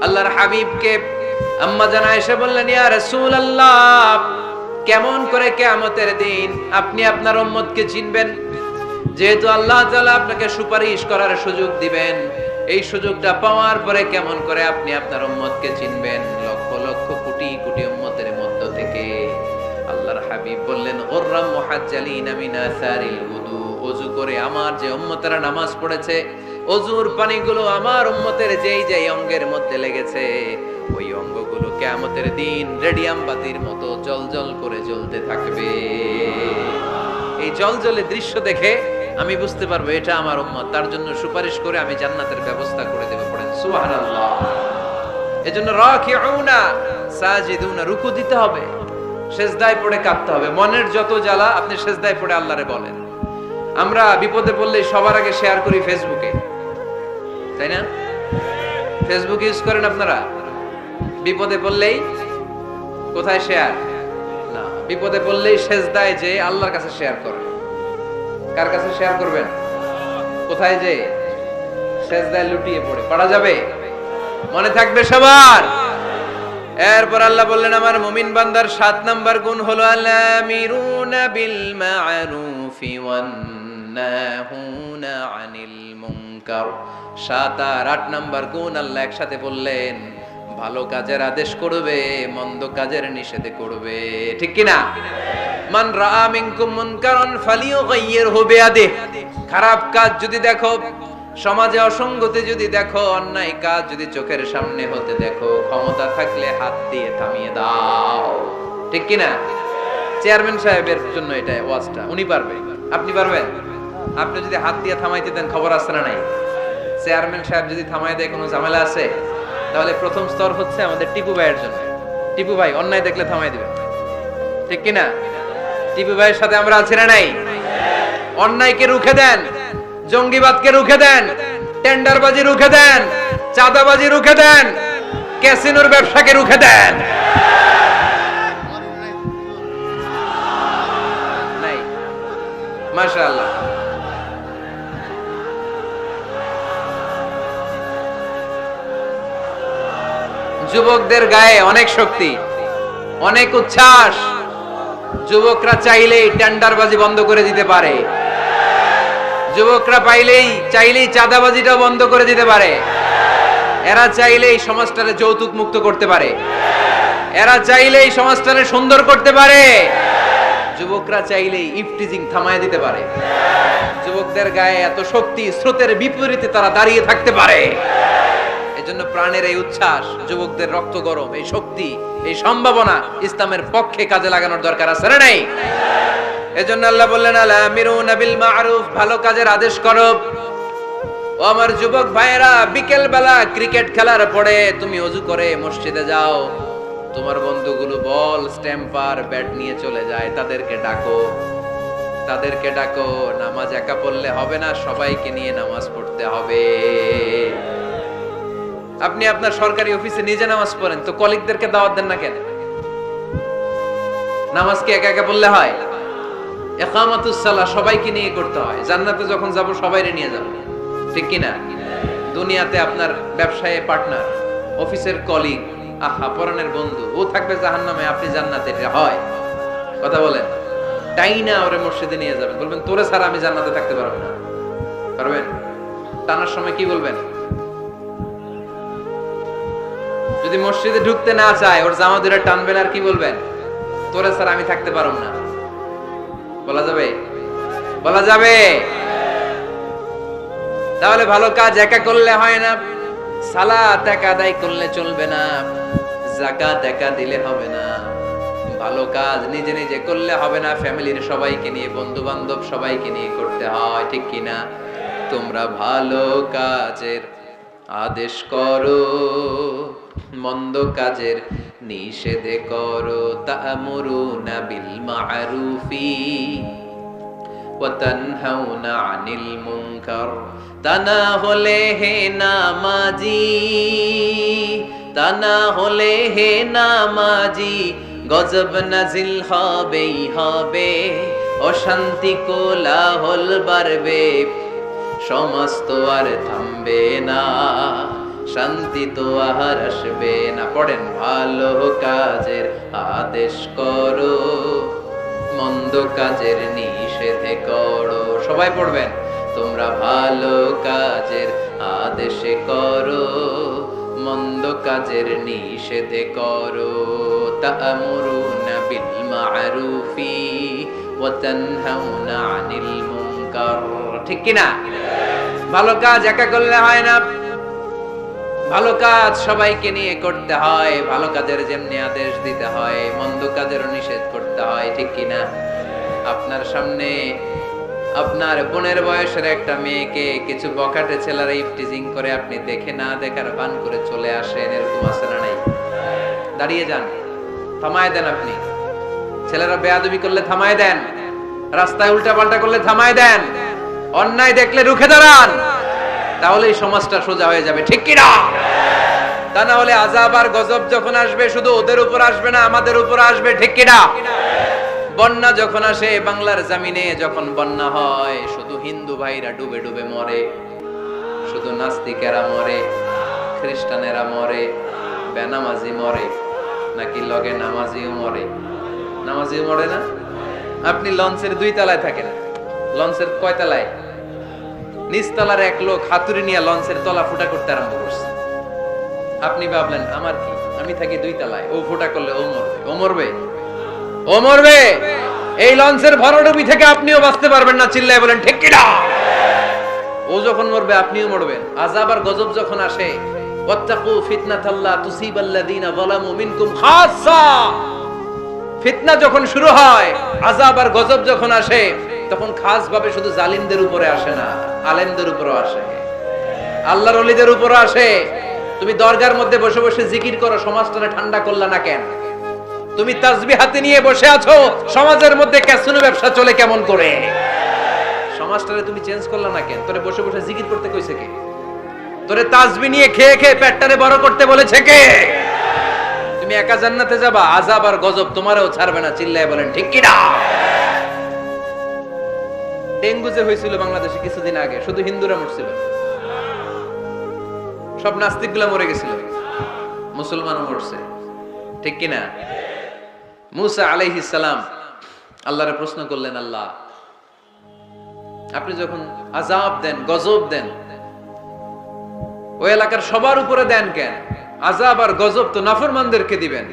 আল্লাহর হাবিবকে আম্মা জান আয়েশা বললেন, ইয়া রাসূলুল্লাহ, কেমন করে কিয়ামতের দিন আপনি আপনার উম্মতকে চিনবেন? যেহেতু আল্লাহ তাআলা আপনাকে সুপারিশ করার সুযোগ দিবেন, এই সুযোগটা পাওয়ার পরে কেমন করে আপনি আপনার উম্মতকে চিনবেন? লক্ষ লক্ষ কোটি কোটি উম্মতের মধ্য থেকে। আল্লাহর হাবিব বললেন, গুররাম মুহাজ্জালিনা মিন আসারিল উযু, ওযু করে আমার যে উম্মতেরা নামাজ পড়েছে, ওযুর পানিগুলো আমার উম্মতের যেই যেই অঙ্গের মধ্যে লেগেছে, ওই অঙ্গগুলো কিয়ামতের দিন রেডিয়াম বাতির মতো জ্বলজ্বল করে জ্বলতে থাকবে। এই জ্বলজ্বলে দৃশ্য দেখে আমি বুঝতে পারবো এটা আমার উম্মত, তার জন্য সুপারিশ করে আমি জান্নাতের ব্যবস্থা করে দেব। পড়েন সুবহানাল্লাহ। এজন্য রাকিউনা সাজিদুনা, রুকু দিতে হবে, সিজদায় পড়ে কাঁদতে হবে। মনের যত জ্বালা আপনি সিজদায় পড়ে আল্লাহরে বলেন। আমরা বিপদে পড়লে সবার আগে শেয়ার করি ফেসবুকে, তাই না? ফেসবুক ইউজ করেন আপনারা? বিপদে পড়লেই কোথায় শেয়ার? না, বিপদে পড়লেই সিজদায় যে আল্লাহর কাছে শেয়ার করেন। কার কাছে শেয়ার করবেন? কোথায় যে? সিজদায় লুটিয়ে পড়ে। পড়া যাবে? মনে থাকবে সবার? এরপর আল্লাহ বললেন, আমার মুমিন বান্দার 7 নাম্বার গুণ হলো আলামিরুনা বিল মা'রুফি ওয়ান নাহুনা আনিল মুনকার। 7 আর 8 নাম্বার গুণ আল্লাহ একসাথে বললেন, ভালো কাজের আদেশ করবে, মন্দ কাজের নিষেধ করবে। ঠিক কি না? মান রাআ মিনকুম মুনকারান ফালিয়ুগাইয়িরহু বিয়াদিহি, খারাপ কাজ যদি দেখো, সমাজে অসঙ্গতি যদি দেখো, অন্যায় কাজ যদি চোখের সামনে হতে দেখো, ক্ষমতা থাকলে হাত দিয়ে থামিয়ে দাও। ঠিক কি না? চেয়ারম্যান সাহেবের জন্য এটা ওয়াজটা, উনি পারবে, আপনি পারবেন? আপনি যদি হাত দিয়ে থামাইতে দেন, খবর আছে না নাই? চেয়ারম্যান সাহেব যদি থামাই দেয়, কোনো ঝামেলা আছে? তাহলে প্রথম স্তর হচ্ছে আমাদের টিপু ভাইয়ের জন্য। টিপু ভাই অন্যায় দেখলে থামাই দিবেন। ঠিক কি না? টিপু ভাইয়ের সাথে আমরা আছি না নাই? অন্যায়কে রুখে দেন, জঙ্গিবাদকে রুখে দেন, টেন্ডারবাজি রুখে দেন, চাঁদাবাজি রুখে দেন, ক্যাসিনোর ব্যবসাকে রুখে দেন। নাই? মাশাআল্লাহ। যুবকদের গায়ে অনেক শক্তি, অনেক উচ্ছ্বাস। যুবকরা চাইলেই টেন্ডারবাজি বন্ধ করে দিতে পারে। যুবকরা চাইলেই চাঁদাবাজিটাও বন্ধ করে দিতে পারে। এরা চাইলেই সমাজটাকে যৌতুক মুক্ত করতে পারে। এরা চাইলেই সমাজটাকে সুন্দর করতে পারে। যুবকরা চাইলেই ইফটিজিং থামায় দিতে পারে। যুবকদের গায়ে এত শক্তি, স্রোতের বিপরীতে তারা দাঁড়িয়ে থাকতে পারে। এজন্য প্রাণের এই উচ্ছ্বাস, যুবকদের রক্ত গরম, এই শক্তি, এই সম্ভাবনা ইসলামের পক্ষে কাজে লাগানোর দরকার আছে না নাই? এজন্য আল্লাহ বললেন, আলামিরুনা বিল মা'রুফ, ভালো কাজের আদেশ করো। ও আমার যুবক ভাইয়েরা, বিকেল বেলা ক্রিকেট খেলার পরে তুমি ওযু করে মসজিদে যাও, তোমার বন্ধুগুলো বল, স্ট্যাম্পার, ব্যাট নিয়ে চলে যায়, তাদেরকে ডাকো। নামাজ একা পড়লে হবে না, সবাইকে নিয়ে নামাজ পড়তে হবে। আপনি আপনার সরকারি অফিসে নিজে নামাজ পড়েন, তো কলিগদেরকে দাওয়াত দেন না কেন? নামাজ কি একা একা পড়লে হয়? ইকামাতুস সালাহ সবাইকে নিয়ে করতে হয়। জান্নাতে যখন যাব সবাইরে নিয়ে যাব। ঠিক কি না? দুনিয়াতে আপনার ব্যবসায়ে পার্টনার, অফিসের কলিগ, আহা পরাণের বন্ধু, ও থাকবে জাহান্নামে, আপনি জান্নাতে। এটা হয়? কথা বলেন। টাইনা ওরে মসজিদে নিয়ে যাবেন, বলবেন তোরে ছাড়া আমি জান্নাতে থাকতে পারবো না। পারবেন? টানার সময় কি বলবেন? যদি মসজিদে ঢুকতে না চায়, ওর জামা ধরে টানবেন, আর কি বলবেন? তোরে ছাড়া আমি থাকতে পারবো না। বলা যাবে? বলা যাবে? তাহলে ভালো কাজ একা করলে হয় না, সালাত একা আদায় করলে চলবে না, যাকাত একা দিলে হবে না, ভালো কাজ নিজে নিজে করলে হবে না, ফ্যামিলির সবাইকে নিয়ে, বন্ধু বান্ধব সবাইকে নিয়ে করতে হয়। ঠিক কিনা? তোমরা ভালো কাজের আদেশ করো, মন্দ কাজের নিষেধ করো। তা'মুরুনা বিল মা'রুফি ওয়া তানহাউনা আনিল মুনকার। তা না হলে হে নামাজি, গজব নাজিল হবেই হবে, অশান্তি কোলাহল বাড়বে, সমাজ তো আর থামবে না। শান্তি তো আর আসবে না। পড়েন, ভালো কাজের আদেশ করো, মন্দ কাজের নিষেধ করো। সবাই পড়বেন, তোমরা ভালো কাজের আদেশ করো, মন্দ কাজের নিষেধ করো। তা'মুরুনা বিল মা'রুফি ওয়া তানহাউনা আনিল মুনকার। ঠিক কি না? ভালো কাজ একা করলে হয় না, ভালো কাজ সবাইকে নিয়ে করতে হয়। ভালো কাজের যেমনি আদেশ দিতে হয়, মন্দ কাজেরও নিষেধ করতে হয়। ঠিক কি না? আপনার সামনে আপনার বোনের বয়সের একটা মেয়েকে কিছু বখাটে ছেলেরা ইফটিজিং করে, আপনি দেখে না দেখার ভান করে চলে আসেন, এরকম আছে না নাই? দাঁড়িয়ে যান, থামায় দেন। আপনি ছেলেরা বেয়াদবি করলে থামায় দেন, রাস্তায় উল্টা পাল্টা করলে থামায় দেন, অন্যায় দেখলে রুখে দাঁড়ান, তাহলে এই সমাজটা সোজা হয়ে যাবে। ঠিক কি না? তা না হলে আযাব আর গজব যখন আসবে, শুধু ওদের উপর আসবে না, আমাদের উপর আসবে। ঠিক কি না? বন্যা যখন আসে বাংলার জমিনে, যখন বন্যা হয়, শুধু হিন্দু ভাইরা ডুবে ডুবে মরে, শুধু নাস্তিকেরা মরে, খ্রিস্টানেরা মরে, বেনামাজি মরে, নাকি লগে নামাজিও মরে? নামাজিও মরে না? আপনি লঞ্চের 2 তলায় থাকেন, লঞ্চের কয় তলায়? নিচতলার এক লোক হাতুড়ি নিয়ে লঞ্চের তলা ফুটা করতে আরম্ভ করছে। আপনি ভাবলেন আমার কি, আমি থাকি 2 তলায়, ও ফুটা করলে ও মরবে। ও মরবে? ও মরবে। এই লঞ্চের ভরাডুবি থেকে আপনিও বাঁচতে পারবেন না। চিল্লায় বলেন ঠিক কি না? ও যখন মরবে আপনিও মরবেন। আযাব আর গজব যখন আসে, ওয়াত্তাকু ফিতনাতাল্লা তুসিবাল্লাযিনা যালামু মিনকুম খাসসা। ফিতনা যখন শুরু হয়, আযাব আর গজব যখন আসে, তখন খাস ভাবে শুধু জালিমদের উপরে আসে না, আলেমদের উপরও আসে, আল্লাহর ওলিদের উপরও আসে। তুমি দরগার মধ্যে বসে বসে জিকির করো, সমাজটারে ঠান্ডা করলা না কেন? তুমি তাসবিহ হাতে নিয়ে বসে আছো, সমাজের মধ্যে ক্যাসিনো ব্যবসা চলে কেমন করে? সমাজটারে তুমি চেঞ্জ করলা না কেন? তোরে বসে বসে জিকির করতে কইছে কে? তোরে তাসবিহ নিয়ে খেয়ে খেয়ে পেটটারে বড় করতে বলেছে কে? তুমি একা জান্নাতে যাবা, আযাব আর গজব তোমারও ছাড়বে না। চিল্লায় বলেন ঠিক কি না? ডেঙ্গু যে হয়েছিল বাংলাদেশে কিছুদিন আগে, শুধু হিন্দুরা মরছিল, সব নাস্তিকগুলা মরে গেছিল, মুসলমানও মরছে। ঠিক কি না? মুসা আলাইহিস সালাম আল্লাহরে প্রশ্ন করলেন, আল্লাহ আপনি যখন আযাব দেন, গজব দেন, ওই এলাকার সবার উপরে দেন কেন? আযাব আর গজব তো নাফরমানদেরকে দিবেন,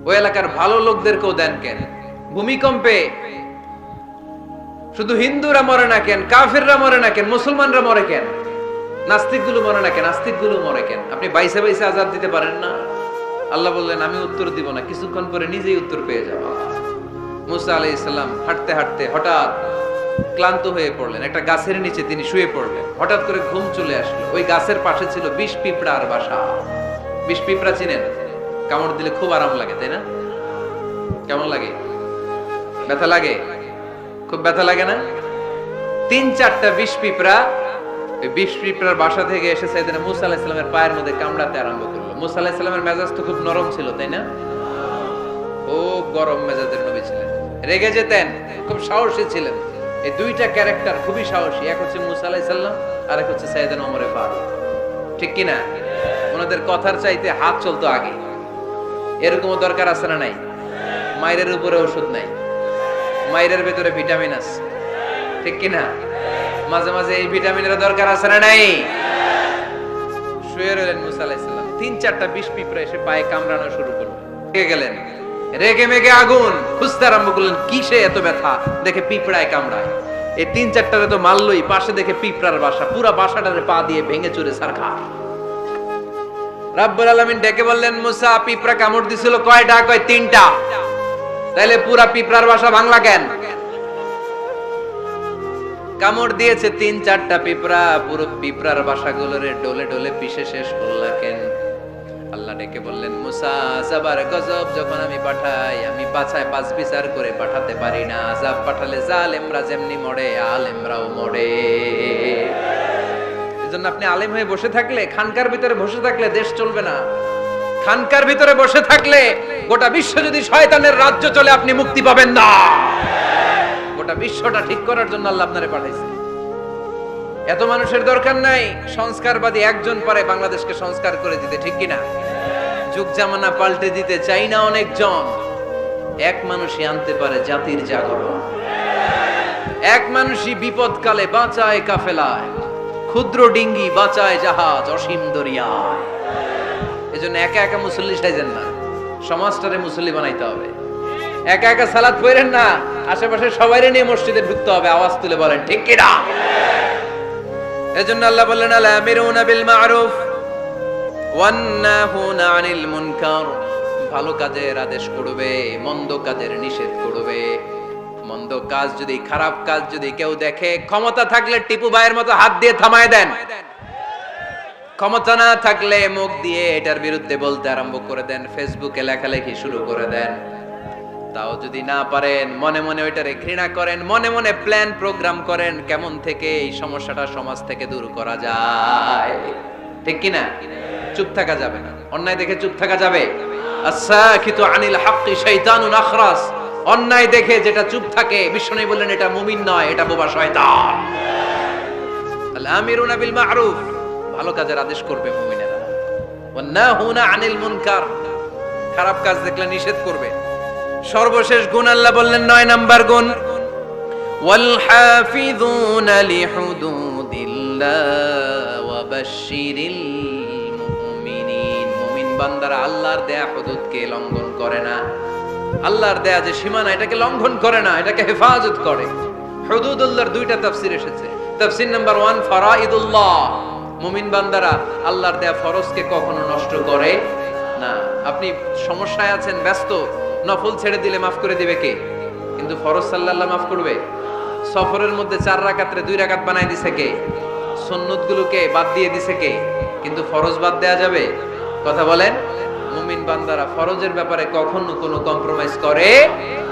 ওই এলাকার ভালো লোকদেরকেও দেন কেন? ভূমিকম্পে শুধু হিন্দুরা মরে না কেন? কাফেররা মরে না কেন? মুসলমানরা মরে কেন? নাস্তিকগুলো মরে না কেন? আস্তিকগুলো মরে কেন? আপনি বাইসে বাইসে আযাব দিতে পারেন না? আল্লাহ বললেন আমি উত্তর দিব না, কিছুক্ষণ পরে নিজেই উত্তর পেয়ে যাবা। মুসা আলাইহিস সালাম হাঁটতে হাঁটতে হঠাৎ ক্লান্ত হয়ে পড়লেন, একটা গাছের নিচে তিনি শুয়ে পড়লেন। হঠাৎ করে ঘুম চলে আসলো। ওই গাছের পাশে ছিল 20 পিঁপড়ার বাসা। 20 পিঁপড়া চিনেন? কামড় দিলে খুব আরাম লাগে, তাই না? কেমন লাগে? ব্যথা লাগে? খুব ব্যথা লাগে না? 3-4টা 20 পিঁপড়া ওই 20 পিঁপড়ার বাসা থেকে এসে সাইয়েদনা মুসা আলাইহিস সালামের পায়ের মধ্যে কামড়াতে আরম্ভ করলো। মুসা আলাইহিস সালামের মেজাজ তো খুব নরম ছিল, তাই না? ও গরম মেজাজের নবী ছিলেন, রেগে যেতেন, খুব সাহসী ছিলেন। এই 2টা ক্যারেক্টার খুবই সাহসী, এক হচ্ছে মুসা আলাইহিস সালাম আর এক হচ্ছে সাইয়েদনা ওমরে ফারুক। ঠিক কি না? ওনাদের কথার চাইতে হাত চলতো আগে। এরকমও দরকার আছে না নাই? মায়ের উপরে ওষুধ নাই, মায়ের ভেতরে ভিটামিন আছে। ঠিক কি না? মাঝে মাঝে এই ভিটামিনের দরকার আছে না নাই? শুয়ে রইলেন মুসা আলাইহিস সালাম, 3-4টা 20 পিঁপড়া এসে পায়ে কামড়ানো শুরু করলো। রেগে গেলেন, রেগে মেগে আগুন, খুঁজতে আরম্ভ করলেন কিসে এত ব্যথা। দেখে পিঁপড়ায় কামড়ায়। এই 3-4টারে তো মারলই, পাশে দেখে পিঁপড়ার বাসা, পুরা বাসাটারে পা দিয়ে ভেঙে চুরে ছারখার। রাব্বুল আলামিন ডেকে বললেন, মুসা পিঁপড়া কামড় দিছিল কয়টা? কয় 3টা। তাইলে পুরা পিঁপড়ার বাসা ভাঙলা কেন? কামড় দিয়েছে 3-4টা পিঁপড়া, পুরো পিঁপড়ার বাসাগুলোরে ডলে ডলে পিষে শেষ করলা কেন? আল্লাহ ডেকে বললেন, মুসা আযাব গজব যখন আমি পাঠাই, আমি বাছায় পাঁচ বিচার করে পাঠাতে পারি না। আযাব পাঠালে জালেমরা যেমনি মরে, আলেমরাও মরে। এজন্য আপনি আলেম হয়ে বসে থাকলে, খানকার ভিতরে বসে থাকলে দেশ চলবে না। খানকার ভিতরে বসে থাকলে গোটা বিশ্ব যদি শয়তানের রাজ্য চলে, আপনি মুক্তি পাবেন না। গোটা বিশ্বটা ঠিক করার জন্য আল্লাহ আপনারে পাঠাইছে। এত মানুষের দরকার নাই, সংস্কারবাদী একজন পারে বাংলাদেশকে সংস্কার করে দিতে, ঠিক কিনা? যুগ জামানা পাল্টে দিতে চাই না অনেকজন, এক মানুষই আনতে পারে জাতির জাগরণ। এক মানুষই বিপদকালে বাঁচায় কাফেলায়, ক্ষুদ্র ডিঙ্গি বাঁচায় জাহাজ অসীম দরিয়ায়। এজন্য একা একা মুসল্লি সাইজেন না, সমাজটারে মুসল্লি বানাইতে হবে। একা একা সালাত পড়েন না, আশেপাশে সবাইরে নিয়ে মসজিদে ঢুকতে হবে, আওয়াজ তুলে বলেন ঠিক কিনা। এজন্য আল্লাহ বললেন আল আমিরুনা বিল মারুফ ওয়ান নাহুনা আনিল মুনকার, ভালো কাজের আদেশ করবে, মন্দ কাজের নিষেধ করবে। মন্দ কাজ যদি, খারাপ কাজ যদি কেউ দেখে, ক্ষমতা থাকলে টিপু ভাইয়ের মতো হাত দিয়ে থামায় দেন, ক্ষমতা না থাকলে মুখ দিয়ে এটার বিরুদ্ধে বলতে আরম্ভ করে দেন, ফেসবুকে লেখালেখি শুরু করে দেন। তাও যদি না পারেন, মনে মনে ওইটারে ঘৃণা করেন, মনে মনে প্ল্যান প্রোগ্রাম করেন কেমন থেকে এই সমস্যাটা সমাজ থেকে দূর করা যায়, ঠিক কিনা? চুপ থাকা যাবে না, অন্যায় দেখে চুপ থাকা যাবে? আস-সাকিতু আনিল হাক্কি শাইতানুন আখরাস, অন্যায় দেখে যেটা চুপ থাকে, বিশ্বনবী বললেন এটা মুমিন নয়, এটা বোবা শয়তান। আল আমিরুনা বিল মারুফ, ভালো কাজের আদেশ করবে মুমিনেরা, ওয়ান নাহুনা আনিল মুনকার, খারাপ কাজ দেখলে নিষেধ করবে। সর্বশেষ গুণ আল্লাহ বললেন 9 নাম্বার গুণ, ওয়াল হাফিযুনা লিহুদুদিল্লাহ ওয়া বাশশিরিল মুমিনিন, মুমিন বান্দারা আল্লাহর দেয়া হুদুদকে লঙ্ঘন করে না, আল্লাহর দেয়া যে সীমানা এটাকে লঙ্ঘন করে না, এটাকে হেফাজত করে। হুদুদুল্লাহর দুইটা তাফসীর এসেছে। তাফসীর নাম্বার 1 ফারাইদুল্লাহ, মুমিন বান্দারা আল্লাহর দেয়া ফরজকে কখনো নষ্ট করে না। আপনি সমস্যায় আছেন, ব্যস্ত, নফল ছেড়ে দিলে মাফ করে দিবে কে? কিন্তু ফরজ সাল্লাল্লাহ মাফ করবে? সফরের মধ্যে 4 রাকাতে 2 রাকাত বানাই দিছে কে? সুন্নতগুলোকে বাদ দিয়ে দিছে কে? কিন্তু ফরজ বাদ দেয়া যাবে? কথা বলেন। মুমিন বান্দারা ফরজের ব্যাপারে কখনো কোনো কম্প্রোমাইজ করে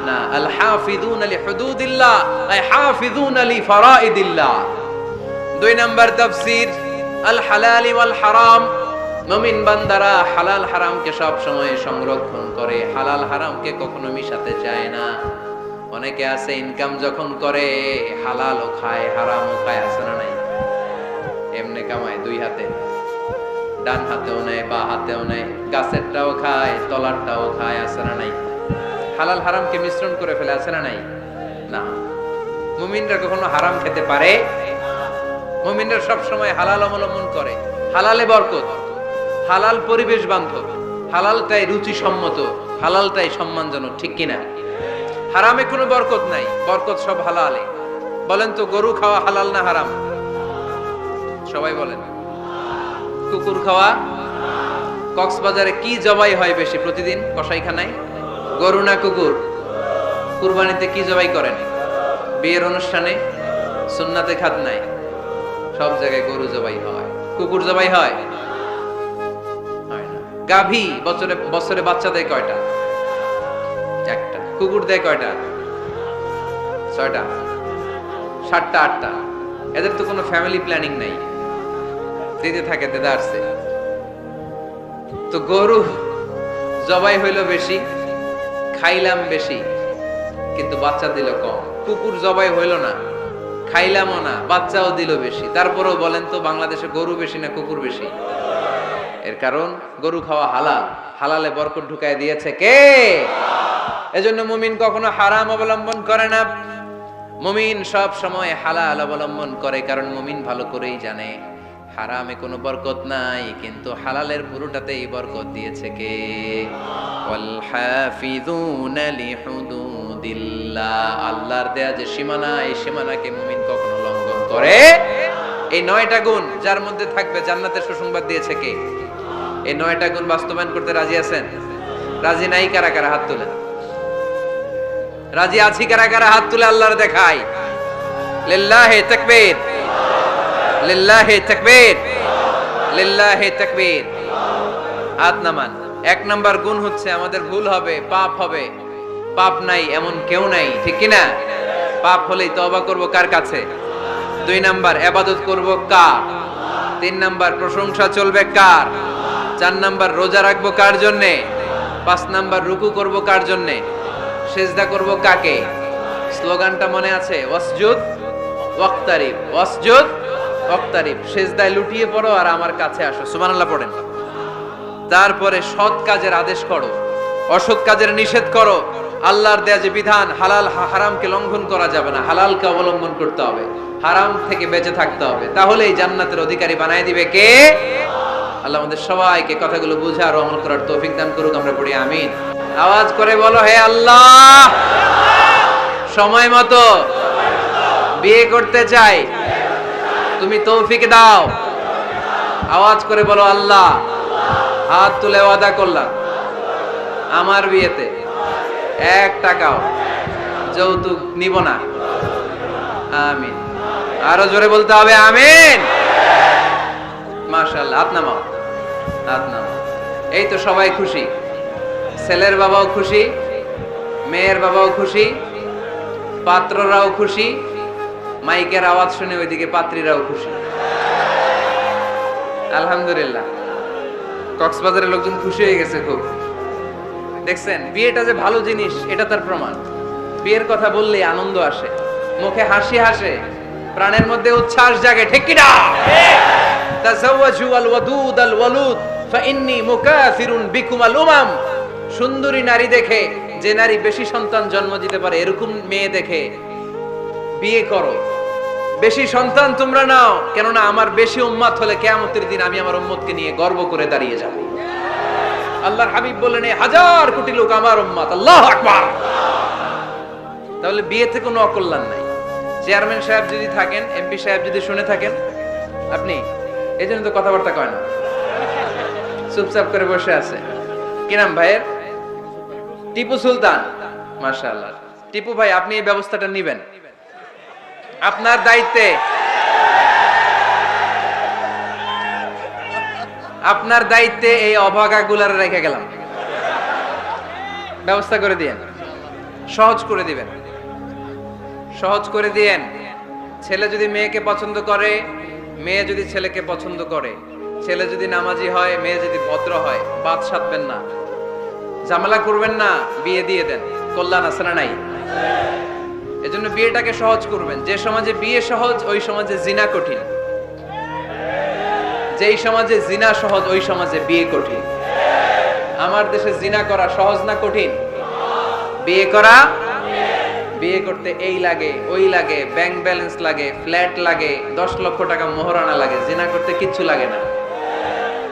না। আল হাফিযুনা লিহুদুদিল্লাহ আই হাফিযুনা লিফারাইদিল্লাহ। 2 নাম্বার তাফসীর, আল হালাল ওয়াল হারাম, মুমিন বান্দারা হালাল হারামকে সব সময় সংরক্ষণ করে, হালাল হারামকে কখনো মিশাতে চায় না। অনেকে আছে ইনকাম যখন করে হালালও খায় হারামও খায়, আছে না নাই? এমনি কামায় 2 হাতে, ডান হাতেও নেয় বা হাতেও নেয়, গাছেরটাও খায় তলারটাও খায়, আছে না নাই? হালাল হারামকে মিশ্রণ করে ফেলে, আছে না নাই? না, মুমিনরা কখনো হারাম খেতে পারে? মুমিনরা সব সময় হালাল অবলম্বন করে। হালালে বরকত, হালাল পরিবেশ বান্ধব, হালালটাই রুচিসম্মত, হালালটাই সম্মানজনক, ঠিক কিনা? হারামে কোনো বরকত নাই, বরকত সব হালালে। বলেন তো গরু খাওয়া হালাল না হারাম? সবাই বলেন। কুকুর খাওয়া? কক্সবাজারে কি জবাই হয় বেশি প্রতিদিন কসাইখানায়? গরু না কুকুর? কুরবানিতে কি জবাই করেন? বিয়ের অনুষ্ঠানে, সুন্নাতে খাতনায়, সব জায়গায় গরু জবাই হয়, কুকুর জবাই হয়? গাভী বছরে বছরে বাচ্চা দেয় কয়টা? একটা। কুকুর দেয় কয়টা? 6টা, 7টা, 8টা। এদের তো কোনো ফ্যামিলি প্ল্যানিং নাই, দিতে থাকে দেদারসে। তো গরু জবাই হইল বেশি, খাইলাম বেশি, কিন্তু বাচ্চা দিল কম। কুকুর জবাই হইল না, খাইলামও না, বাচ্চাও দিল বেশি। তারপরেও বলেন তো বাংলাদেশে গরু বেশি না কুকুর বেশি? এর কারণ গরু খাওয়া হালাল, হালালে বরকত ঢুকায় দিয়েছে কে? এজন্য মুমিন কখনো হারাম অবলম্বন করে না, মুমিন সব সময় হালাল অবলম্বন করে, কারণ মুমিন ভালো করেই জানে হারামে কোনো বরকত নাই, কিন্তু হালালের পুরোটাতেই বরকত দিয়েছে কে? ওয়াল হাফিযুনা লিহুদুদিল্লাহ, আল্লাহর দেয়া যে সীমানা, এই সীমানাকে মুমিন কখনো লঙ্ঘন করে। এই 9টা গুণ যার মধ্যে থাকবে জান্নাতের সুসংবাদ দিয়েছে কে? এই 9টা গুণ বাস্তবায়ন করতে রাজি আছেন? রাজি নাই কারা কারা হাত তুলেন। রাজি আছি কারা কারা হাত তুলে আল্লাহর দেখাই। লিল্লাহি তাকবীর, লিল্লাহি তাকবীর, লিল্লাহি তাকবীর। হাত নামান। 1 নাম্বার গুণ হচ্ছে আমাদের ভুল হবে, পাপ হবে। পাপ নাই এমন কেউ নাই, ঠিক কি না? পাপ হলেই তওবা করব কার কাছে? 2 নাম্বার ইবাদত করব কার? 3 নাম্বার প্রশংসা চলবে কার? 4 নাম্বার রোজা রাখবো কার জন্য? 5 নাম্বার রুকু করব কার জন্য? সিজদা করব কাকে? স্লোগানটা মনে আছে? ওয়াসজুদ ওয়াক্তারিব, ওয়াসজুদ ওয়াক্তারিব, সিজদায় লুটিয়ে পড়ো আর আমার কাছে আসো, সুবহানাল্লাহ পড়েন। তারপরে সৎ কাজের আদেশ করো, অসৎ কাজের নিষেধ করো। আল্লাহর দেয়া যে বিধান, হালাল হারামকে লঙ্ঘন করা যাবে না, হালালকে অবলম্বন করতে হবে, হারাম থেকে বেঁচে থাকতে হবে। তাহলে এই জান্নাতের অধিকারী বানায় দিবে কে? আল্লাহ আমাদের সবাইকে কথাগুলো বুঝা আর আমল করার তৌফিক দান করুক। আমরা পড়ি আমিন। আওয়াজ করে বলো, হে আল্লাহ, সময় মতো বিয়ে করতে চাই, তুমি তৌফিক দাও। আওয়াজ করে বলো, আল্লাহ, হাত তুলে ওয়াদা করলাম আমার বিয়েতে 1 টাকাও যৌতুক নিব না। আমিন। আরো জোরে বলতে হবে আমিন। মাশাআল্লাহ। হাত নামাও, হাত নামাও। এই তো সবাই খুশি, ছেলের বাবাও খুশি, মেয়ের বাবাও খুশি, পাত্ররাও খুশি, মাইকের আওয়াজ শুনে ওইদিকে পাত্রীরাও খুশি। আলহামদুলিল্লাহ। কক্সবাজারের লোকজন খুশি হয়ে গেছে খুব। দেখছেন, বিয়েটা যে ভালো জিনিস এটা তার প্রমাণ। বিয়ের কথা বললে আনন্দ আসে, মুখে হাসি হাসে, প্রাণের মধ্যে উচ্ছ্বাস জাগে, ঠিক কি না? তাযাওয়াজু আল ওয়াদুদ আল ওয়ালুদ ফাইন্নী মুকাসিরুন বিকুম আল উমাম। সুন্দরী নারী দেখে, যে নারী বেশি সন্তান জন্ম দিতে পারে এরকম মেয়ে দেখে বিয়ে করো, বেশি সন্তান তোমরা নাও, কেননা আমার বেশি উম্মত হলে কিয়ামতের দিন আমি আমার উম্মতকে নিয়ে গর্ব করে দাঁড়িয়ে যাব। আল্লাহর হাবিব বললেন, 1000 কোটি লোক আমার উম্মত। আল্লাহু আকবার। তাহলে বিয়েতে কোনো অকল্যাণ নাই। চেয়ারম্যান সাহেব যদি থাকেন, এমপি সাহেব যদি শুনে থাকেন, আপনি এই জন্য তো কথাবার্তা কয় না, চুপচাপ করে বসে আছে। কি নাম ভাইয়ের? টিপু সুলতান। মাশাআল্লাহ। টিপু ভাই, আপনি এই ব্যবস্থাটা নিবেন, আপনার দায়িত্বে, আপনার দায়িত্বে এই অভাগাগুলার রেখে গেলাম, ব্যবস্থা করে দিয়েন, সহজ করে দিবেন, সহজ করে দিয়েন। ছেলে যদি মেয়েকে পছন্দ করে, মেয়ে যদি ছেলেকে পছন্দ করে, ছেলে যদি নামাজি হয়, মেয়ে যদি ভদ্র হয়, বাদ সাধবেন না, ঝামেলা করবেন না, বিয়ে দিয়ে দেন। কল্যাণ আছে না নাই? এজন্য বিয়েটাকে সহজ করবেন। যে সমাজে বিয়ে সহজ ওই সমাজে জিনা কঠিন, যেই সমাজে জিনা সহজ ওই সমাজে বিয়ে কঠিন। আমার দেশে জিনা করা সহজ না কঠিন? বিয়ে করা, বিয়ে করতে এই লাগে ওই লাগে, ব্যাংক ব্যালেন্স লাগে, ফ্ল্যাট লাগে, 10 লক্ষ টাকা মোহরানা লাগে। জিনা করতে কিচ্ছু লাগে না,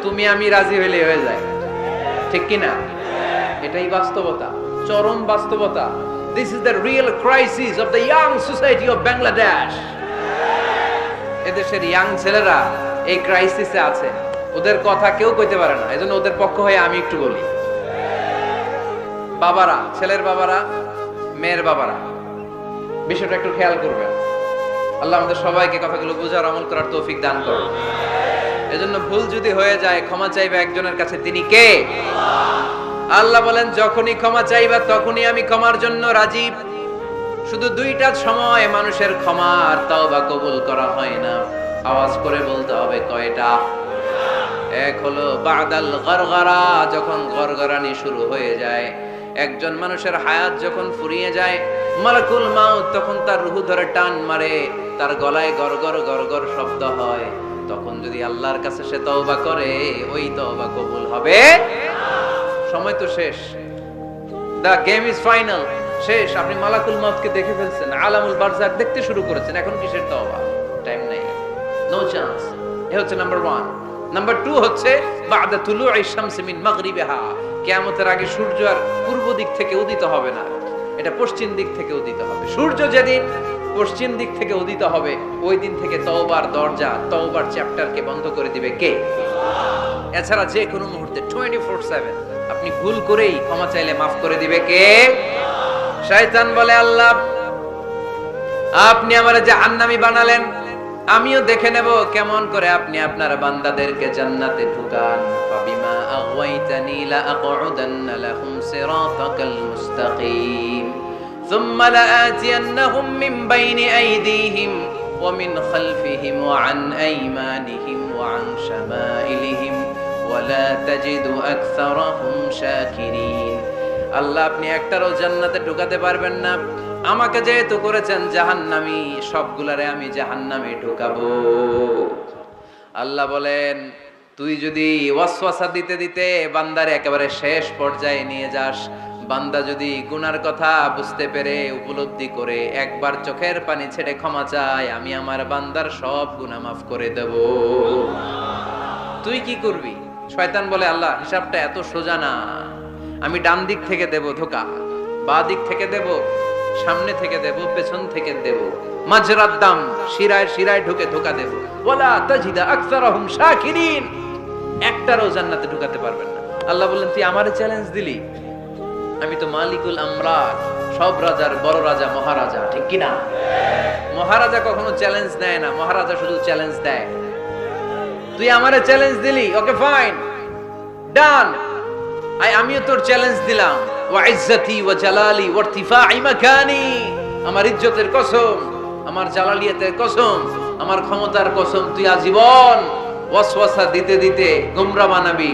তুমি আমি রাজি হইলে হয়ে যায়, ঠিক কি না? এটাই বাস্তবতা, চরম বাস্তবতা। This is the real crisis of the young society of Bangladesh. এদেশের ইয়াং ছেলেরা এই ক্রাইসিসে আছে, ওদের কথা কেউ কইতে পারে না, এজন্য ওদের পক্ষ হয়ে আমি একটু বলি। বাবারা, ছেলের বাবারা, মেয়ের বাবারা, বিষয়টা একটু খেয়াল করবেন। আল্লাহ আমাদের সবাইকে কথাগুলো বোঝার, আমল করার তৌফিক দান করুন। এজন্য ভুল যদি হয়ে যায়, ক্ষমা চাইবে একজনের কাছে, তিনি কে? আল্লাহ বলেন, যখনই ক্ষমা চাইবা তখনই আমি ক্ষমার জন্য রাজি। শুধু 2টা সময় মানুষের ক্ষমা আর তওবা কবুল করা হয় না। আওয়াজ করে বলতে হবে কয়টা? এক হলো বাদাল গরগরা, যখন গরগরানি শুরু হয়ে যায়, একজন মানুষের হায়াত যখন ফুরিয়ে যায়, মালাকুল মাউত তখন তার রূহ ধরে টান মারে, তার গলায় গরগর গরগর শব্দ হয়, তখন যদি আল্লাহর কাছে সে তওবা করে, ওই তওবা কবুল হবে। সময় তো শেষ, দা গেম ইজ ফাইনাল, শেষ। আপনি মালাকুল মাউতকে দেখে ফেলছেন, আলামুল বারজাখ দেখতে শুরু করেছেন, এখন কিসের তওবা? টাইম নাই, নো চান্স। এ হচ্ছে নাম্বার 1। নাম্বার 2 হচ্ছে বাদা তুলুই শামসি মিন মাগরিবিহা, কিয়ামতের আগে সূর্য আর পূর্ব দিক থেকে উদিত হবে না, এটা পশ্চিম দিক থেকে উদিত হবে। সূর্য যেদিন পশ্চিম দিক থেকে উদিত হবে, ওই দিন থেকে তওবার দরজা, তওবার চ্যাপ্টারকে বন্ধ করে দিবে কে? এছাড়া যে কোনো মুহূর্তে 24/7 আপনি ভুল করেই ক্ষমা চাইলে মাফ করে দিবে কে? শয়তান বলে, আল্লাহ আপনি আমারে জাহান্নামী বানালেন, আমিও দেখে নেব কেমন করে আপনি আপনার বান্দাদেরকে জান্নাতে ঢুকান। ফাবিমা আগওয়াইতানি লা আকউদান্না লাহুম সিরাতাকাল মুস্তাকিম সুম্মা লাআতিয়ান্নাহুম মিন বাইনি আইদিহিম ওয়া মিন খালফিহিম ওয়া আন আইমানিহিম ওয়া আন শামাইলিহিম ওয়া লা তাজিদু আকসারাহুম শাকিরিন। আল্লাহ আপনি একটারও জান্নাতে ঢুকাতে পারবেন না, আমাকে যেহেতু করেছেন জাহান্নামী, সবগুলারে আমি জাহান্নামে ঢুকাবো। আল্লাহ বলেন, তুই যদি ওয়াসওয়াসা দিতে দিতে বান্দারে একেবারে শেষ পর্যায়ে নিয়ে যাস, বান্দা যদি গুনার কথা বুঝতে পেরে উপলব্ধি করে একবার চোখের পানি ছেড়ে ক্ষমা চায়, আমি আমার বান্দার সব গুনাহ মাফ করে দেব। তুই কি করবি? শয়তান বলে, আল্লাহ হিসাবটা এত সোজা না, আমি ডান দিক থেকে দেব ধোকা, বাঁ দিক থেকে দেব, সামনে থেকে দেব, পেছন থেকে দেব, মাজরাত দাম, শিরায় শিরায় ঢুকে ধোকা দেব। ওয়ালা তাজিদা আকসারহুম শাকিরিন, একটারও জান্নাতে ঢুকাতে পারবেন না। আল্লাহ বললেন, তুই আমারে চ্যালেঞ্জ দিলি, আমি তো মালিকুল আমলাক, সব রাজার বড় রাজা, মহারাজা, ঠিক কি না? মহারাজা কখনো চ্যালেঞ্জ নেয় না, মহারাজা শুধু চ্যালেঞ্জ দেয়। তুই আমারে চ্যালেঞ্জ দিলি, ওকে ফাইন, ডান, আমিও তোর চ্যালেঞ্জ দিলাম। ওয়া ইজ্জতি ওয়া জালালি ওয়া ইরতিফাই মাকানি, আমার ইজ্জতের কসম, আমার জালালিয়াতের কসম, আমার ক্ষমতার কসম, তুই আজীবন ওয়াসওয়াসা দিতে দিতে গোমরা বানাবি,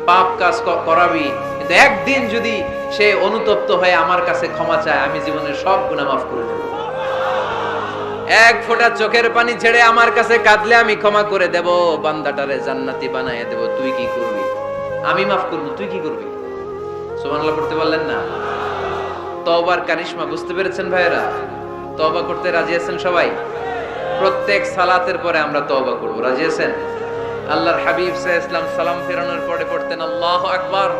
পাপ কাজ করাবি, কিন্তু একদিন যদি সে অনুতপ্ত হয়ে আমার কাছে ক্ষমা চায়, আমি জীবনের সব গুনাহ মাফ করে দেব। এক ফোঁটা চোখের পানি ছেড়ে আমার কাছে কাঁদলে আমি ক্ষমা করে দেব, বান্দাটারে জান্নাতি বানায় দেব। তুই কি করবি? আমি মাফ করব, তুই কি করবি? সুবহানাল্লাহ পড়তে পারলেন না? তওবার কারিশমা বুঝতে পেরেছেন ভাইরা? তওবা করতে রাজি আছেন সবাই? প্রত্যেক সালাতের পরে আমরা তওবা করব, রাজি আছেন? আল্লাহর হাবিব সাল্লাল্লাহু আলাইহি ওয়াসাল্লাম সালাম ফেরানোর পরে পড়তেন আল্লাহু আকবার,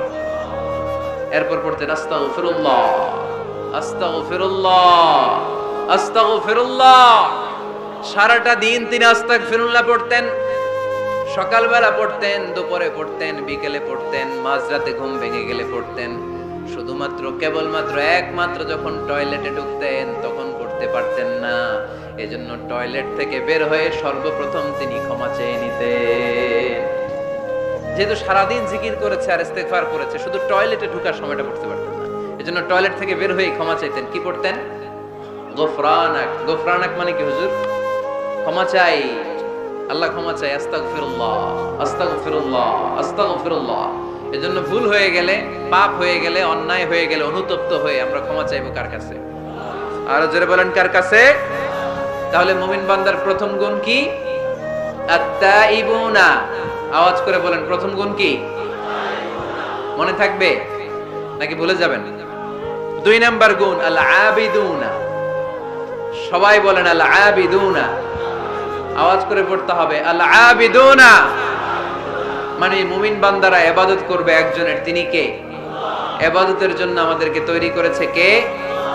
এরপর পড়তেন আস্তাগফিরুল্লাহ, আস্তাগফিরুল্লাহ, আস্তাগফিরুল্লাহ। সারাটা দিন তিনি আস্তাগফিরুল্লাহ পড়তেন। সকালবেলা পড়তেন, দুপুরে পড়তেন, বিকেলে পড়তেন, মাঝরাতে ঘুম ভেঙে গেলে পড়তেন। শুধুমাত্র কেবলমাত্র একমাত্র যখন টয়লেটে ঢুকতেন তখন পড়তে পারতেন না, এজন্য টয়লেট থেকে বের হয়ে সর্বপ্রথম তিনি ক্ষমা চেয়ে নিতেন। যেহেতু সারাদিন জিকির করেছে আর ইস্তেগফার করেছে, শুধু টয়লেটে ঢোকার সময়টা পড়তে পারতেন না, এজন্য টয়লেট থেকে বের হয়ে ক্ষমা চাইতেন। কি পড়তেন? গফরানাক। গফরানাক মানে কি হুজুর? ক্ষমা চাই, আল্লাহ ক্ষমা চাই, আস্তাগফিরুল্লাহ, আস্তাগফিরুল্লাহ, আস্তাগফিরুল্লাহ। এজন্য ভুল হয়ে গেলে, পাপ হয়ে গেলে, অন্যায় হয়ে গেলে, অনুতপ্ত হয়ে আমরা ক্ষমা চাইবো কার কাছে? আরো জোরে বলেন, কার কাছে? তাহলে মুমিন বান্দার প্রথম গুণ কি? আত-তাইবুনা। আওয়াজ করে বলেন, প্রথম গুণ কি? মনে থাকবে নাকি ভুলে যাবেন? 2 নাম্বার গুণ আল-আবিদুনা। সবাই বলেন আল-আবিদুনা, আওয়াজ করে পড়তে হবে আল-আবিদুনা। মানে মুমিন বান্দারা ইবাদত করবে একজনের, তিনি কে? ইবাদতের জন্য আমাদেরকে তৈরি করেছে কে?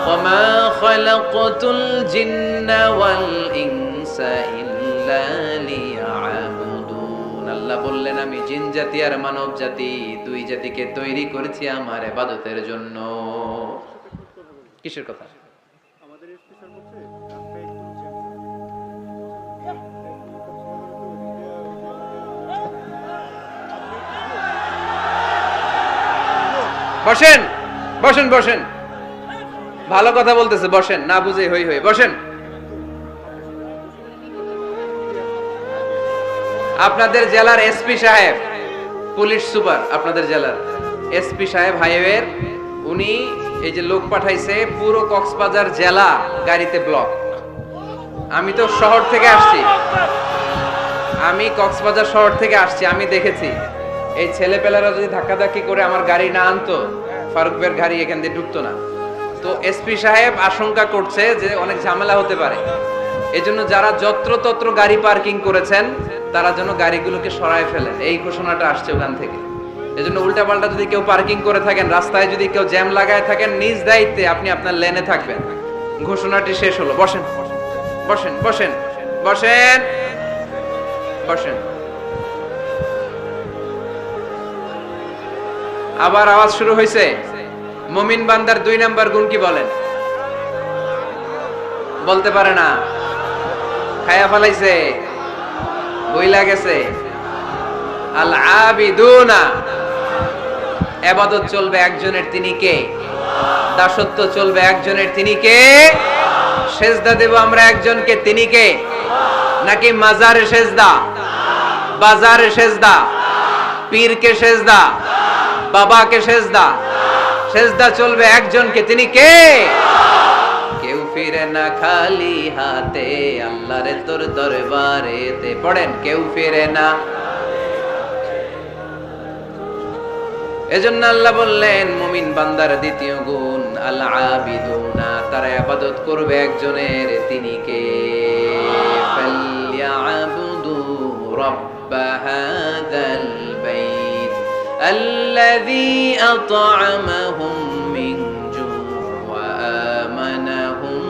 ওয়ামা খালাকাতুল জিন্না ওয়াল ইনসা ইল্লা লিয়াবুদুন। আল্লাহ বললেন, আমি জিন জাতি আর মানব জাতি, 2 জাতিকে তৈরি করেছি আমার ইবাদতের জন্য। কিসের কথা? আমাদের স্পেশাল হচ্ছে বসেন, বসেন, বসেন, ভালো কথা বলতেছে, বসেন, না বুঝে হই হই, বসেন। আপনাদের জেলার এসপি সাহেব, পুলিশ সুপার, আপনাদের জেলার এসপি সাহেব হাইওয়ের, উনি এই যে লোক পাঠাইছে, পুরো কক্সবাজার জেলা গাড়িতে ব্লক। আমি তো শহর থেকে আসছি, আমি কক্সবাজার শহর থেকে আসছি, আমি দেখেছি এই ছেলেপেলারা যদি ধাক্কাধাক্কি করে আমার গাড়ি না আনতো, ফারুক ভাইয়ের গাড়ি এখান দিয়ে ঢুকতো না। তো এসপি সাহেব আশঙ্কা করছে যে অনেক ঝামেলা হতে পারে, এজন্য যারা যত্রতত্র গাড়ি পার্কিং করেছেন তারা যেন গাড়িগুলোকে সরায় ফেলেন, এই ঘোষণাটা আসছে ওখান থেকে। এজন্য উল্টাপাল্টা যদি কেউ পার্কিং করে থাকেন, রাস্তায় যদি কেউ জ্যাম লাগায় থাকেন, নিজ দায়িত্বে আপনি আপনার লেনে থাকবেন। ঘোষণাটি শেষ হলো। বসেন, বসেন, বসেন, বসেন, বসেন। আবার আওয়াজ শুরু হয়েছে। মুমিন বান্দার 2 নাম্বার গুণ কি বলেন? বলতে পারে না, খায়া ফেলাইছে, বইলা গেছে। আল আবিদুনা, ইবাদত চলবে একজনের, তিনি কে? দাসত্ব চলবে একজনের, তিনি কে? সেজদা দেব আমরা একজনকে, তিনি কে? নাকি মাজারে সেজদা, বাজারে সেজদা, পীরকে সেজদা, বাবাকে সেজদা, সেজদা চলবে একজনকে, তিনি কে? কেউ ফিরে না খালি হাতে আল্লাহরে তোর দরবারেতে। পড়েন, কেউ ফিরে না। এজন্য আল্লাহ বললেন মুমিন বান্দার দ্বিতীয় গুণ আল আবিদুনা, তারা ইবাদত করবে একজনের, তিনি কে? ফালইয়াবুদু রাব্ব হাযাল বাইত আল্লাযী আত'আমাহুম মিন জু' ওয়া আমানাহুম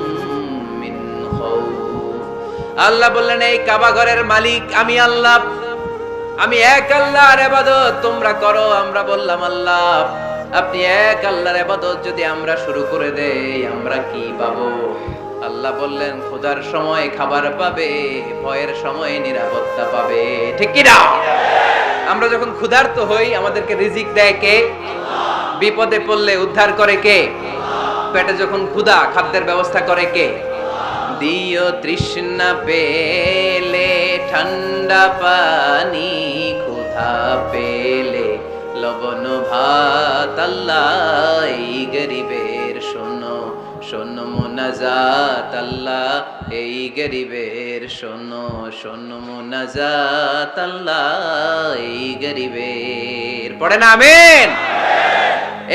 মিন খাউফ। আল্লাহ বললেন এই কাবা ঘরের মালিক আমি আল্লাহ, আমি এক আল্লাহর ইবাদত তোমরা করো। আমরা বললাম আল্লাহ আপনি এক আল্লাহর ইবাদত যদি আমরা শুরু করে দেই আমরা কি পাবো? আল্লাহ বললেন ক্ষুধার সময় খাবার পাবে, ভয়ের সময় নিরাপত্তা পাবে। ঠিক কি না? আমরা যখন ক্ষুধার্ত হই আমাদেরকে রিজিক দেয় কে? বিপদে পড়লে উদ্ধার করে কে? পেটে যখন ক্ষুধা খাদ্যের ব্যবস্থা করে কে? দিও তৃষ্ণা পেলে ঠান্ডা পানি, ক্ষুধা পেলে লবণ ভাত। আল্লাহ এই গরিবের শোনো শোনো মুনাজাত, আল্লাহ এই গরিবের শোনো শোনো মুনাজাত, আল্লাহ এই গরিবের। পড়েন আমিন।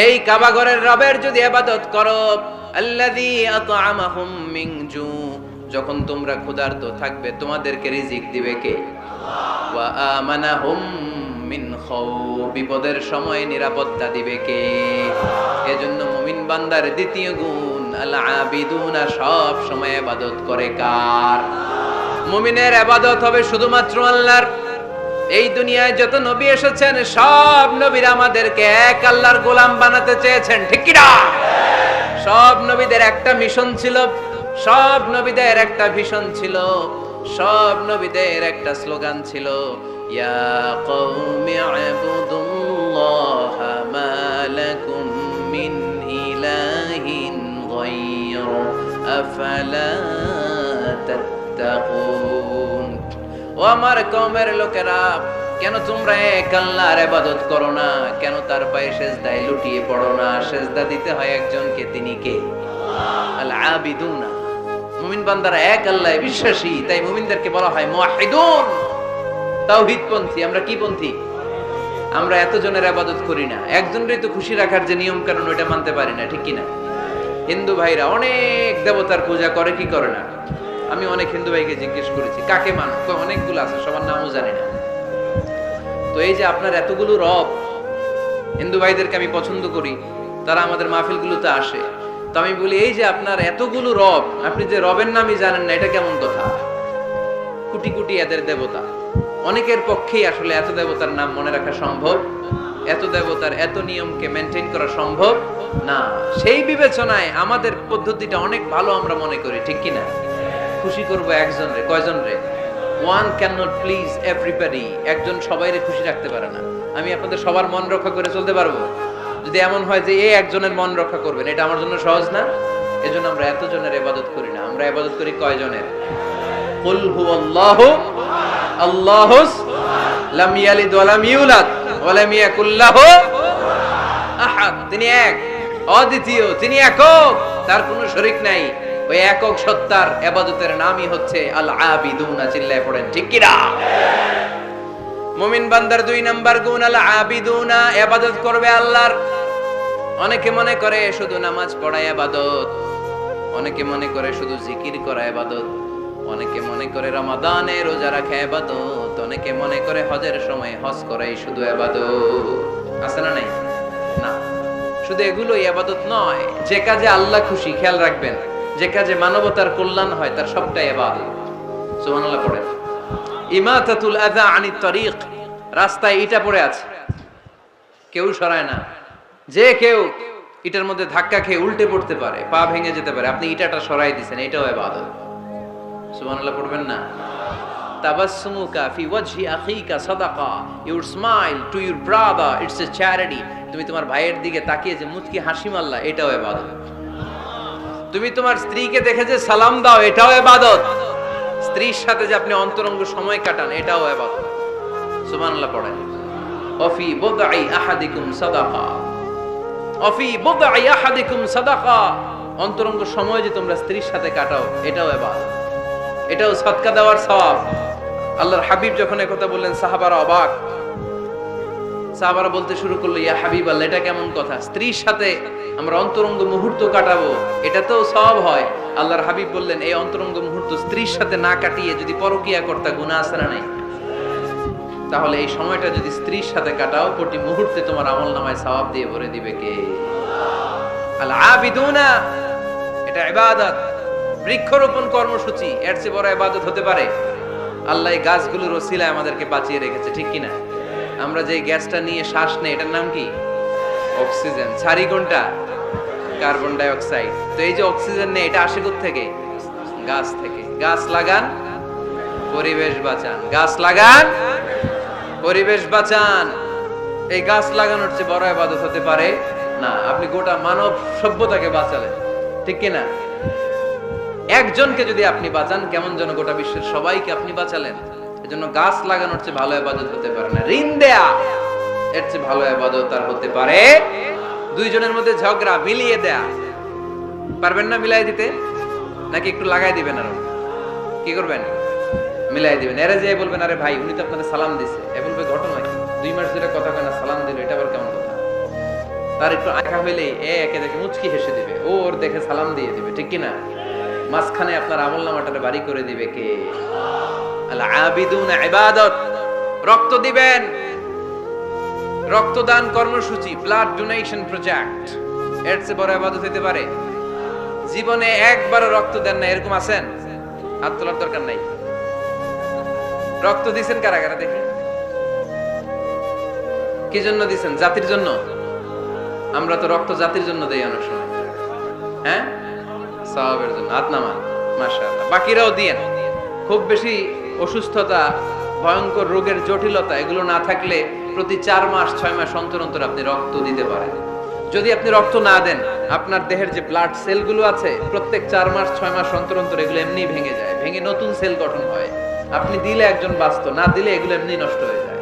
এই কাবা ঘরের রবের যদি ইবাদত করো, আল্লাযী আত'আমাহুম মিন জু', যখন তোমরা ক্ষুধার্ত থাকবে তোমাদেরকে রিজিক দিবে কে? আল্লাহ। ওয়া আমানাহুম মিন খাউফ, বিপদের সময় নিরাপত্তা দিবে কে? এজন্য মুমিন বান্দার দ্বিতীয় গুণ আল আবিদুনা, সব সময় ইবাদত করে কার? মুমিনের ইবাদত হবে শুধুমাত্র আল্লাহর। এই দুনিয়ায় যত নবী এসেছেন সব নবীরা আমাদেরকে এক আল্লাহর গোলাম বানাতে চেয়েছেন। ঠিক কি না? সব নবীদের একটা মিশন ছিল, সব নবীদের একটা ভিশন ছিল, সব নবীদের একটা স্লোগান ছিল, ইয়া কওমি ইবুদুল্লাহা মা লাকুম মিন ইলাহিন গায়রু আফালা তাত্তাকুন। ও আমার কওমের লোকেরা, কেন তোমরা এক আল্লাহর ইবাদত করো না? কেন তার পায়ে সেজদায় লুটিয়ে পড়ো না? সেজদা দিতে হয় একজনকে, তিনি কে? আল্লাহ। আল আবিদুনা, মুমিন বান্দারা এক আল্লাহে বিশ্বাসী, তাই মুমিনদেরকে বলা হয় মুওয়াহিদুন, তাওহীদপন্থী। আমরা কি পন্থী? আমরা এতজনের ইবাদত করি না, একজনেরই তো খুশি রাখার যে নিয়ম কানুন ওটা মানতে পারি না। ঠিক কি না? হিন্দু ভাইরা অনেক দেবতার পূজা করে কি করে না? আমি অনেক হিন্দু ভাইকে জিজ্ঞেস করেছি কাকে মানো, অনেকগুলো আছে, সবার নামও জানি না। তো এই যে আপনার এতগুলো রব, হিন্দু ভাইদেরকে আমি পছন্দ করি, তারা আমাদের মাহফিলগুলোতে আসে। তো আমি বলি এই যে আপনার এতগুলো রব, আপনি যে রবের নামই জানেন না, এটা কেমন কথা? কোটি কোটি এদের দেবতা, অনেকের পক্ষেই আসলে এত দেবতার নাম মনে রাখা সম্ভব, এত দেবতার এত নিয়মকে মেনটেন করা সম্ভব না। সেই বিবেচনায় আমাদের পদ্ধতিটা অনেক ভালো আমরা মনে করি। ঠিক কি না? খুশি করবো একজন রে, কয়জন রে? One cannot please everybody, একজন সবাইরে খুশি রাখতে পারে না। আমি আপনাদের সবার মন রক্ষা করে চলতে পারবো? যদি এমন হয় যে এই একজনের মন রক্ষা করবেন, এটা আমার জন্য সহজ না। এজন্য আমরা এতজনের ইবাদত করি না, আমরা ইবাদত করি কয়জনের? কুল হুয়াল্লাহু আল্লাহুস লাম ইয়ালিদ ওয়া লাম ইউলাদ ওয়া লাম ইয়াকুল লাহু আহাদ। তিনি এক, অদ্বিতীয়, তিনি একক, তার কোনো শরীক নাই। ওই একক সত্তার ইবাদতের নামই হচ্ছে আল আবিদুনা। চিল্লায়ে পড়েন ঠিক কি না? মুমিন বান্দার দুই নাম্বার গুণ আল আবিদুনা, ইবাদত করবে আল্লাহর। অনেকে মনে করে শুধু নামাজ পড়া ইবাদত, অনেকে মনে করে শুধু জিকির করা ইবাদত, অনেকে মনে করে রমাদানে রোজা রাখা ইবাদত, অনেকে মনে করে হজের সময় হজ করাই শুধু ইবাদত। আছে না নাই? না, শুধু এগুলো ইবাদত নয়। যে কাজে আল্লাহ খুশি, খেয়াল রাখবেন, যে কাজে মানবতার কল্যাণ হয় তার সবটাই ইবাদত। সুবহানাল্লাহ পড়েন। ইমাতাতুল আযা আনিত তরিক, রাস্তায় ইটা পড়ে আছে, কেউ সরায় না। যে কেউ ইটার মধ্যে ধাক্কা খেয়ে উল্টে পড়তে পারে, পা ভেঙে যেতে পারে, আপনি ইটাটা সরাই দিয়েছেন, এটাও ইবাদত। সুবহানাল্লাহ পড়বেন না? তাবাসসুমুকা ফি ওয়াজহি আখিকা সাদাকা, your smile to your brother it's a charity. তুমি তোমার ভাইয়ের দিকে তাকিয়ে যে মুচকি হাসি মারলা, এটাও ইবাদত। তুমি তোমার স্ত্রীকে দেখে যে সালাম দাও, এটাও ইবাদত। স্ত্রীর সাথে যে আপনি অন্তরঙ্গ সময় কাটান, এটাও ইবাদত। সুবহানাল্লাহ পড়েন। ওয়া ফি বুদঈ আহাদিকুম সাদাকা, অফি বুদআই আহাদিকুম সাদাকা, অন্তরঙ্গ সময় যে তোমরা স্ত্রীর সাথে কাটাও এটাও ইবাদত, এটাও সদকা দেওয়ার সওয়াব। আল্লাহর হাবিব যখন এই কথা বললেন সাহাবারা অবাক। সাহাবারা বলতে শুরু করলো, ইয়া হাবিবাল্লাহ, এটা কেমন কথা? স্ত্রীর সাথে আমরা অন্তরঙ্গ মুহূর্ত কাটাবো, এটা তো সওয়াব হয়। আল্লাহর হাবিব বললেন, এই অন্তরঙ্গ মুহূর্ত স্ত্রীর সাথে না কাটিয়ে যদি পরকিয়া করতা গুনাহ আছে না নাই? তাহলে এই সময়টা যদি স্ত্রীর সাথে কাটাও, প্রতি মুহূর্তে তোমার আমলনামায় সওয়াব দিয়ে ভরে দিবে কে? আল আবিদুনা, এটা ইবাদত। বৃক্ষরোপণ কর্মসূচি, এর চেয়ে বড় ইবাদত হতে পারে? আল্লাহ এই গাছগুলোর ওসিলায় আমাদেরকে বাঁচিয়ে রেখেছে, ঠিক কিনা? আমরা যে গ্যাসটা নিয়ে শ্বাস নেই, এটার নাম কি? অক্সিজেন। ছাড়ি কোনটা? Carbon die oxide. তো এই যে অক্সিজেন নেই, এটা আসে থেকে? গাছ থেকে। গাছ লাগান, পরিবেশ বাঁচান। গাছ লাগান, পরিবেশ বাঁচান। এই গাছ লাগানোর চেয়ে বড় ইবাদত হতে পারে না। আপনি গোটা মানব সভ্যতাকে বাঁচালেন, ঠিক কিনা? একজনকে যদি আপনি বাঁচান, কেমন যেন গোটা বিশ্বের সবাইকে আপনি বাঁচালেন। এজন্য গাছ লাগানোর চেয়ে ভালো ইবাদত হতে পারে না। ঋণ দেয়া, এর চেয়ে ভালো ইবাদত আর হতে পারে? দুইজনের মধ্যে ঝগড়া, মিলিয়ে দেয়া। পারবেন না মিলাই দিতে? নাকি একটু লাগাই দিবেন? আরো কি করবেন? মিলাই দিবেন। এরা যে বলবেন, আরে ভাই উনি তো আপনাদের সালাম দিছে, এ বলবে ঘটনা কি? 2 মাস ধরে কথা কয় না, সালাম দিল, এটা আবার কেমন কথা? তার একটু আঁকা হইলেই একে দেখে মুচকি হেসে দিবে, ও ওর দেখে সালাম দিয়ে দিবে, ঠিক কিনা? মাঝখানে আপনার আমলনামাটা বাড়ি করে দিবে কে? আল আবিদুনা ইবাদত। রক্ত দিবেন, রক্তদান কর্মসূচি, ব্লাড ডোনেশন প্রজেক্ট, এর চেয়ে বড় ইবাদত হতে পারে? জীবনে একবারও রক্ত দেন না এরকম আছেন? হাত তোলার দরকার নাই। রক্ত দিবেন কারা কারা দেখি? কি জন্য দিবেন? জাতির জন্য? আমরা তো রক্ত জাতির জন্য দেই অনেক সময়, হ্যাঁ, সওয়াবের জন্য। হাত নামান, মাশাআল্লাহ। বাকিরাও দিয়েন। খুব বেশি অসুস্থতা, ভয়ঙ্কর রোগের জটিলতা এগুলো না থাকলে প্রতি 4 মাস 6 মাস অন্তর অন্তর আপনি রক্ত দিতে পারেন। যদি আপনি রক্ত না দেন, আপনার দেহের যে ব্লাড সেলগুলো আছে প্রত্যেক 4 মাস 6 মাস অন্তর অন্তর এগুলো এমনি ভেঙে যায়, ভেঙে নতুন সেল গঠন হয়। আপনি দিলে একজন বাঁচত, না দিলে এগুলো এমনি নষ্ট হয়ে যায়।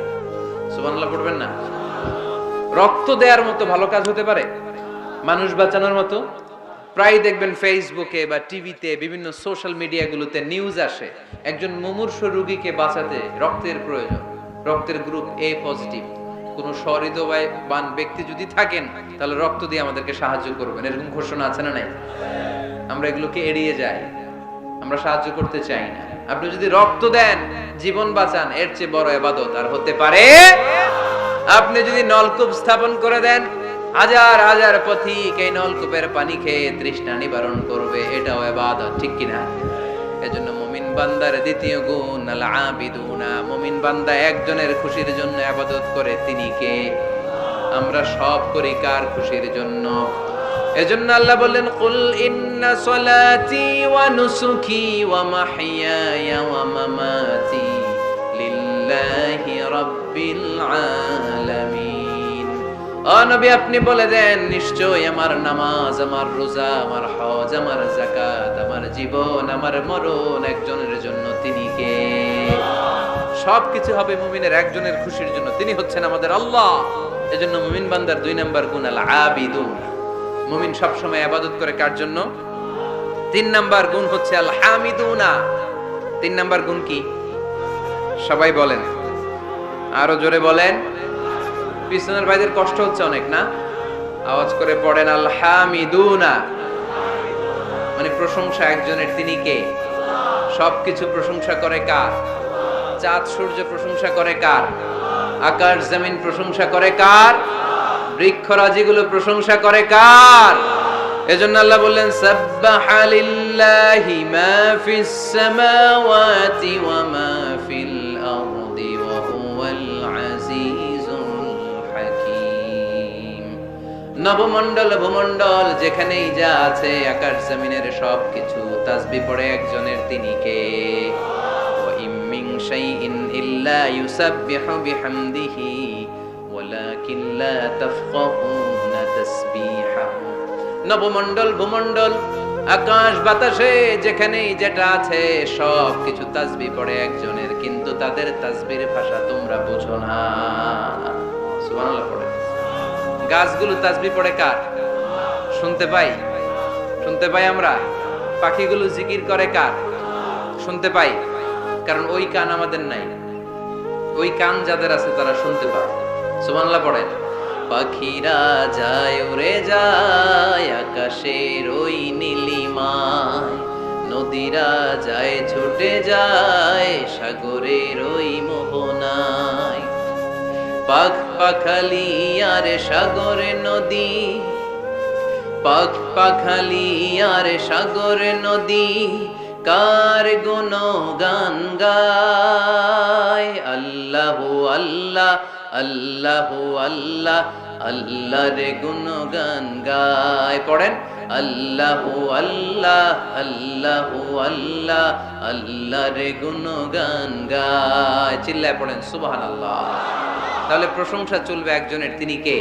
সুবহানাল্লাহ পড়বেন না? রক্ত দেওয়ার মতো ভালো কাজ হতে পারে? মানুষ বাঁচানোর মতো? প্রায় দেখবেন ফেসবুকে বা টিভিতে, বিভিন্ন সোশ্যাল মিডিয়াগুলোতে নিউজ আসে, একজন মুমূর্ষু রোগীকে বাঁচাতে রক্তের প্রয়োজন, রক্তের গ্রুপ এ পজিটিভ। কোন সহৃদয়বান ব্যক্তি যদি থাকেন, তাহলে রক্ত দিয়ে আমাদেরকে সাহায্য করবেন, এরকম ঘোষণা আছে না নাই? আমরা এগুলোকে এড়িয়ে যাই, আমরা সাহায্য করতে চাই না। আপনি যদি রক্ত দেন, জীবন বাঁচান, এর চেয়ে বড় ইবাদত আর হতে পারে? আপনি যদি নলকূপ স্থাপন করে দেন, হাজার হাজার পথিক এই নলকূপের পানি খেয়ে তৃষ্ণা নিবারণ করবে, এটাও ইবাদত, ঠিক কিনা? এজন্য মুমিন বান্দার দ্বিতীয় গুণ আল আবিদুনা। মুমিন বান্দা একজনের খুশির জন্য ইবাদত করে, তিনি কে? আমরা সব করি কার খুশির জন্য? এজন্য আল্লাহ বললেন, কুল ইন্না সলাতি ওয়া নুসুকি ওয়া মাহইয়ায়া ওয়া মামাতি লিল্লাহি রাব্বিল আলামিন। ও নবী, আপনি বলে দেন, নিশ্চয় আমার নামাজ, আমার রোজা, আমার হজ, আমার যাকাত, আমার জীবন, আমার মরণ একজনের জন্য, তিনি কে? সবকিছু হবে মুমিনের একজনের খুশির জন্য, তিনি হচ্ছেন আমাদের আল্লাহ। এজন্য মুমিন বান্দার 2 নাম্বার গুণ আল আবিদুন। মুমিন সব সময় ইবাদত করে কার জন্য? 3 নাম্বার গুণ হচ্ছে আল হামিদুনা। 3 নাম্বার গুণ কি? সবাই বলেন, আরো জোরে বলেন। পিছনের ভাইদের কষ্ট হচ্ছে অনেক না? আওয়াজ করে পড়েন, আল হামিদুনা। মানে প্রশংসা একজনের, তিনি কে? সবকিছু প্রশংসা করে কার? চাঁদ সূর্য প্রশংসা করে কার? আকাশ জমিন প্রশংসা করে কার? বৃক্ষরাজিগুলো প্রশংসা করে কার? এজন্য আল্লাহ বললেন, সাব্বাহা লিল্লাহি মা ফিস সামাওয়াতি ওয়া মা ফিল আরদি ওয়া হুয়াল আজিজুল হাকীম। নবমণ্ডল ভূমণ্ডল যেখানেই যা আছে, আকাশ জমিনের সবকিছু তাসবিহ পড়ে একজনের, তিনি কে? ওয়া ইম মিন শাইইন ইল্লা ইউসাব্বিহু বিহামদিহি ওয়ালাকিন লা তাফকাহুনা তাসবিহাহু। নবমণ্ডল ভূমণ্ডল আকাশ বাতাসে যেখানেই যেটা আছে সবকিছু তাসবিহ পড়ে একজনের, কিন্তু তাদের তাসবিহর ভাষা তোমরা বুঝো না। সুবহানাল্লাহ পড়ে। গাছগুলো তাসবিহ পড়ে কার? শুনতে পাই? শুনতে পাই আমরা? পাখিগুলো জিকির করে কার? শুনতে পাই। কারণ ওই কান আমাদের নাই, ওই কান যাদের আছে তারা শুনতে পায়। সুবহানাল্লাহ পড়েন। পাখিরা যায় উড়ে যায় আকাশের ওই নীলিমায়, নদীরা যায় ছুটে যায় সাগরের ওই মোহনায়। পাখ পাখালি আর সাগরে নদী, পাখ পাখালি আর সাগরে নদী, কার গুণগান গায়। আল্লাহু আল্লাহ আল্লাহু আল্লাহ আল্লাহর গুণগান গায়। পড়েন আল্লাহু আল্লাহ আল্লাহু আল্লাহ আল্লাহর গুণগান গায়। চিল্লায় পড়েন সুবহানাল্লাহ। তাহলে প্রশংসা চলবে একজনের, তিনি কে?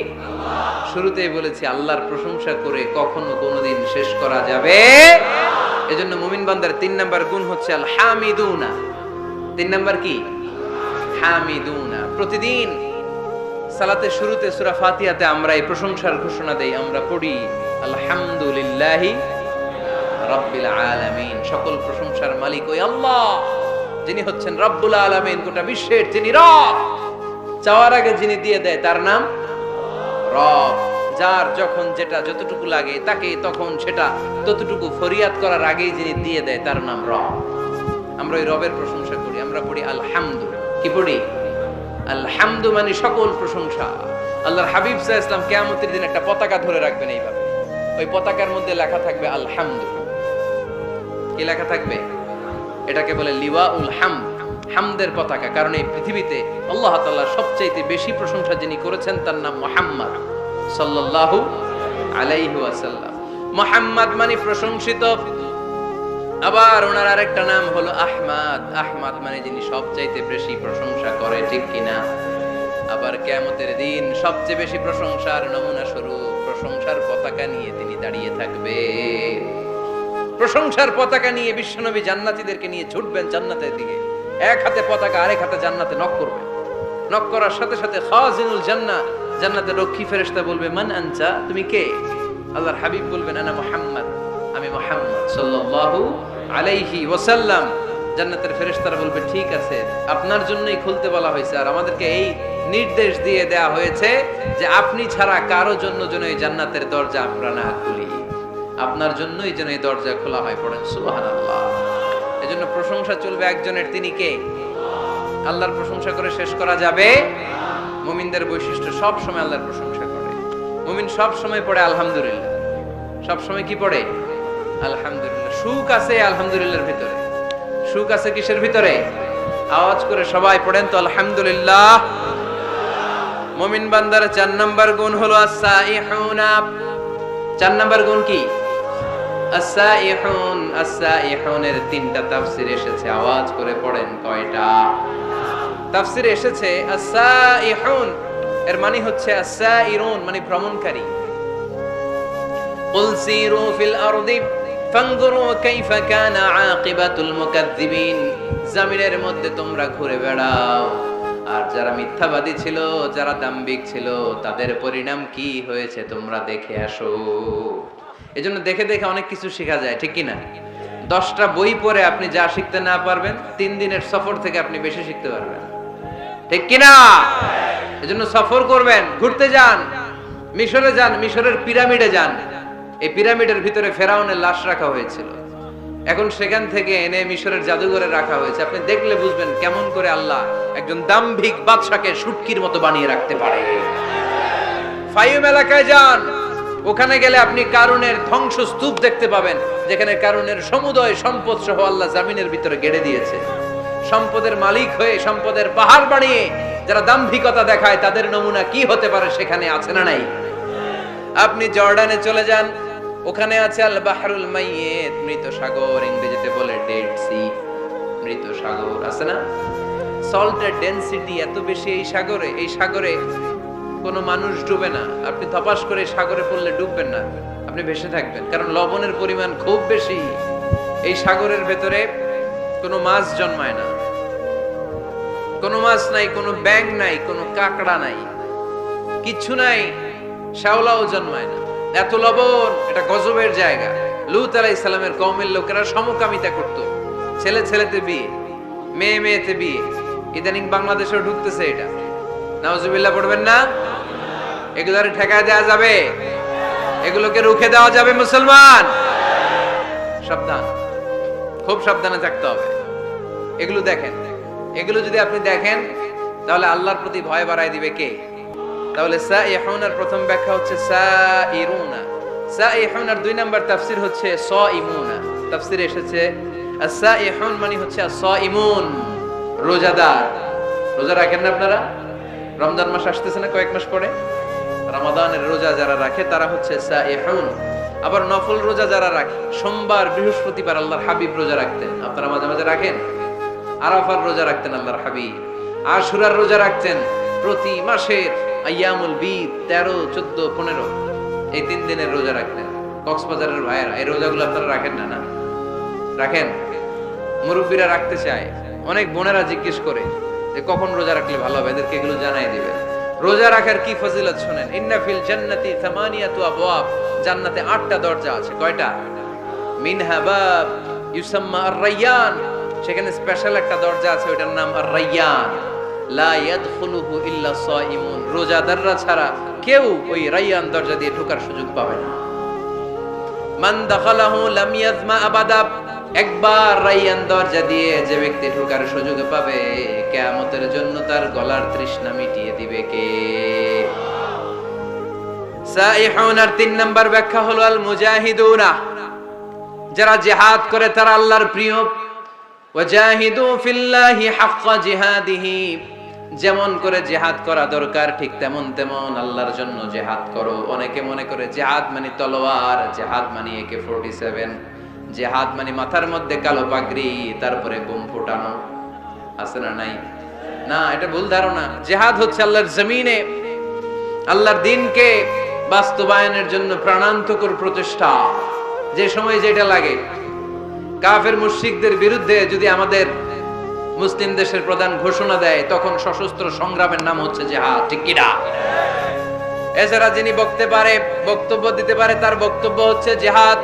শুরুতেই বলেছি আল্লাহর প্রশংসা করে কখনো কোনোদিন শেষ করা যাবে। এজন্য মুমিন বান্দার 3 নাম্বার গুণ হচ্ছে আল হামিদুনা। 3 নাম্বার কি? হামিদুনা। প্রতিদিন সালাতের শুরুতে সূরা ফাতিহাতে আমরা এই প্রশংসার ঘোষণা দেই, আমরা পড়ি আলহামদুলিল্লাহি রাব্বিল আলামিন। সকল প্রশংসার মালিক ওই আল্লাহ, যিনি হচ্ছেন রব্বুল আলামিন, গোটা বিশ্বের যিনি রব। চাওয়ার আগে যিনি দিয়ে দেয় তার নাম রব। যার যখন যেটা যতটুকু লাগে তাকে তখন সেটা ততটুকু ফরিয়াদ করার আগেই যিনি দিয়ে দেয় তার নাম রব। আমরা ওই রবের প্রশংসা করি, আমরা পড়ি আলহামদু। কি পড়ি? আলহামদু মানে সকল প্রশংসা। আল্লাহর হাবিব সাল্লাল্লাহু আলাইহি ওয়াসাল্লাম কিয়ামতের দিন একটা পতাকা ধরে রাখবেন এইভাবে, ওই পতাকার মধ্যে লেখা থাকবে আলহামদু। কি লেখা থাকবে? এটাকে বলে লিওয়াউল হামদ, হামদের পতাকা। কারণ এই পৃথিবীতে আল্লাহ তাআলা সবচেয়ে বেশি প্রশংসা যিনি করেছেন তার নাম মুহাম্মদ সাল্লাল্লাহু আলাইহি ওয়াসাল্লাম। মুহাম্মদ মানে প্রশংসিত। আবার ওনার আরেকটা নাম হলো আহমদ। আহমদ মানে যিনি সবচাইতে বেশি প্রশংসা করে, ঠিক কিনা? আবার কিয়ামতের দিন সবচেয়ে বেশি প্রশংসার নমুনা স্বরূপ প্রশংসার পতাকা নিয়ে তিনি দাঁড়িয়ে থাকবে। প্রশংসার পতাকা নিয়ে বিশ্বনবী জান্নাতীদেরকে নিয়ে ছুটবেন জান্নাতের দিকে। এক হাতে পতাকা, আরেক হাতে জান্নাতে নক করবে। নক করার সাথে সাথে খাজিনুল জান্নাহ, জান্নাতের রক্ষী ফেরেশতা বলবে মান আনতা, তুমি কে? আল্লাহর হাবিব বলবেন আনা মুহাম্মদ, আমি মুহাম্মদ সাল্লাল্লাহু আলাইহি ওয়াসাল্লাম। জান্নাতের ফেরেশতারা বলবে ঠিক আছে, আপনার জন্যই খুলতে বলা হয়েছে, আর আমাদেরকে এই নির্দেশ দিয়ে দেয়া হয়েছে যে আপনি ছাড়া কারো জন্য যেন এই জান্নাতের দরজা আমরা না খুলি, আপনার জন্যই যেন এই দরজা খোলা হয়। পড়েন সুবহানাল্লাহ। এজন্য প্রশংসা চলবে একজনের, তিনি কে? আল্লাহর প্রশংসা করে শেষ করা যাবে? মুমিনদের বৈশিষ্ট্য সব সময় আল্লাহর প্রশংসা করে। মুমিন সব সময় পড়ে আলহামদুলিল্লাহ। সব সময় কি পড়ে? আলহামদুলিল্লাহ। সুখ আছে আলহামদুলিল্লাহর ভিতরে। সুখ আছে কিসের ভিতরে? আওয়াজ করে সবাই পড়েন তো আলহামদুলিল্লাহ। মুমিন বান্দার 4 নাম্বার গুণ হলো as-সাইহুনা। 4 নাম্বার গুণ কি? as-সাইহুন। as-সাইহুনের 3টা তাফসীর এসেছে, আওয়াজ করে পড়েন কয়টা? তাফসীরে এসেছে as-সাইহুন এর মানে হচ্ছে as-সাইরুন মানে ভ্রমণকারী। কুল সিরু ফিল আরদি ফানজুরু কাইফা কানা আকিবাতুল মুকাজ্জিবিন। জমিনের মধ্যে তোমরা ঘুরে বেড়াও, আর যারা মিথ্যাবাদী ছিল, যারা দাম্ভিক ছিল, তাদের পরিণাম কি হয়েছে তোমরা দেখে আসো। এজন্য দেখে দেখে অনেক কিছু শেখা যায়, ঠিক কি না? 10টা বই পড়ে আপনি যা শিখতে না পারবেন, 3 দিনের সফর থেকে আপনি বেশি শিখতে পারবেন, ঠিক কি না? এজন্য সফর করবেন, ঘুরতে যান, মিশরে যান, মিশরের পিরামিডে যান। এই পিরামিডের ভিতরে ফেরাউনের লাশ রাখা হয়েছিল, এখন সেখান থেকে এনে মিশরের জাদুঘরে রাখা হয়েছে। আপনি দেখলে বুঝবেন কেমন করে আল্লাহ একজন দাম্ভিক বাদশাকে শুটকির মতো বানিয়ে রাখতে পারে। ফাইম এলাকায় যান, ওখানে গেলে আপনি কারুনের ধ্বংস স্তূপ দেখতে পাবেন, যেখানে কারুনের সমুদয় সম্পদ সহ আল্লাহ জামিনের ভিতরে গেড়ে দিয়েছে। সম্পদের মালিক হয়ে সম্পদের পাহাড় বানিয়ে যারা দাম্ভিকতা দেখায় তাদের নমুনা কি হতে পারে সেখানে আছে না নাই? আপনি জর্ডানে চলে যান, ওখানে আছে আল বাহরুল মাইয়িত, মৃত সাগর, ইংরেজিতে বলে ডেড সি, মৃত সাগর আছে না? সল্টের ডেনসিটি এত বেশি এই সাগরে, এই সাগরে কোনো মানুষ ডুবে না। আপনি ধপাস করে সাগরে পড়লে ডুববেন না, আপনি ভেসে থাকবেন, কারণ লবণের পরিমাণ খুব বেশি। এই সাগরের ভেতরে কোনো মাছ জন্মায় না, কোনো মাছ নাই, কোনো ব্যাঙ নাই, কোনো কাঁকড়া নাই, কিচ্ছু নাই। শ্যাওলাও জন্মায় না। এত লবণ, এটা গজবের জায়গা। লূত আলাইহিস সালামের কওমের লোকেরা সমকামিতা করত, ছেলে ছেলেতে বিয়ে, মেয়ে মেয়েতে বিয়ে। ইদানিং বাংলাদেশেও ঢুকতেছে এটা। নাউজুবিল্লাহ পড়বেন না? এগুলোর ঠেকায় দেওয়া যাবে? এগুলোকে রুখে দেওয়া যাবে? মুসলমান সাবধান, খুব সাবধানে থাকতে হবে। এগুলো দেখেন, এগুলো যদি আপনি দেখেন তাহলে আল্লাহর প্রতি ভয় বাড়ায় দিবে কে? তাহলে সাইহুনার প্রথম ব্যাখ্যা হচ্ছে সাইরুনা। সাইহুনার দুই নাম্বার তাফসীর হচ্ছে সাইমুনা। তাফসীরে এসেছে as-সাইহুন মানে হচ্ছে as-সাইমুন, রোজাদার। রোজা রাখেন না আপনারা? রমজান মাস আসতেছে না কয়েক মাস পরে? রমাদানের রোজা যারা রাখে তারা হচ্ছে সাইহুন। আবার নফল রোজা যারা রাখে, সোমবার বৃহস্পতিবার আল্লাহর হাবিব রোজা রাখতেন, আপনারা মাঝে মাঝে রাখেন। আরাফার রোজা রাখতেন আল্লাহর হাবিব, আশুরার রোজা রাখতেন। প্রতি মাসের আইয়ামুল বীদ 13, 14, 15 এই 3 দিনের রোজা রাখতেন। কক্সবাজারের ভাইয়েরা এই রোজাগুলো আপনারা রাখেন না? না রাখেন? মুরব্বীরা রাখতে চায়, অনেক বোনেরা জিজ্ঞেস করে যে কখন রোজা রাখলে ভালো হবে, এদেরকে এগুলো জানাই দিবেন। রোজা রাখার কি ফজিলত শুনেন। ইন্না ফিল জান্নাতি থামানিয়াতু আবওয়াব, জান্নাতে 8টা দরজা আছে। কয়টা? মিনহা বাব ইউসাম্মা আর-রায়্যান, সেখানে স্পেশাল একটা দরজা আছে, ওটার নাম আর-রায়্যান। লা ইয়াদখুলুহু ইল্লা সাইমুন, রোজাদাররা ছাড়া কেউ ওই রায়্যান দরজা দিয়ে ঢোকার সুযোগ পাবে না। মান দাখালাহু লাম ইয়াজমা আবাদা, একবার রায়্যান দরজা দিয়ে যে ব্যক্তি ঢোকার সুযোগ পাবে, কিয়ামতের জন্য তার গলার তৃষ্ণা মিটিয়ে দিবে কে? সাইহুনার 3 নাম্বার ব্যাখ্যা হলো আল মুজাহিদুনা, যারা জিহাদ করে তারা আল্লাহর প্রিয়। ওয়াজাহিদু ফিল্লাহি হাক্কা জিহাদিহি, যেমন করে জিহাদ করা দরকার ঠিক তেমন তেমন আল্লাহর জন্য জিহাদ করো। অনেকে মনে করে জিহাদ মানে তলোয়ার, জিহাদ মানে AK-47, জিহাদ মানে মাথার মধ্যে কালো পাগড়ি, তারপরে বোম ফোটানো। আছে না নাই? না, এটা ভুল ধারণা। জিহাদ হচ্ছে আল্লাহর জমিনে আল্লাহর দ্বীনকে বাস্তবায়নের জন্য প্রাণান্তকর প্রচেষ্টা। যে সময় যেটা লাগে। কাফের মুশরিকদের বিরুদ্ধে যদি আমাদের মুসলিম দেশের প্রধান ঘোষণা দেয়, তখন সশস্ত্র সংগ্রামের নাম হচ্ছে জিহাদ, ঠিক কি না? এছাড়া যিনি বক্তব্য দিতে পারে তার বক্তব্য হচ্ছে জিহাদ।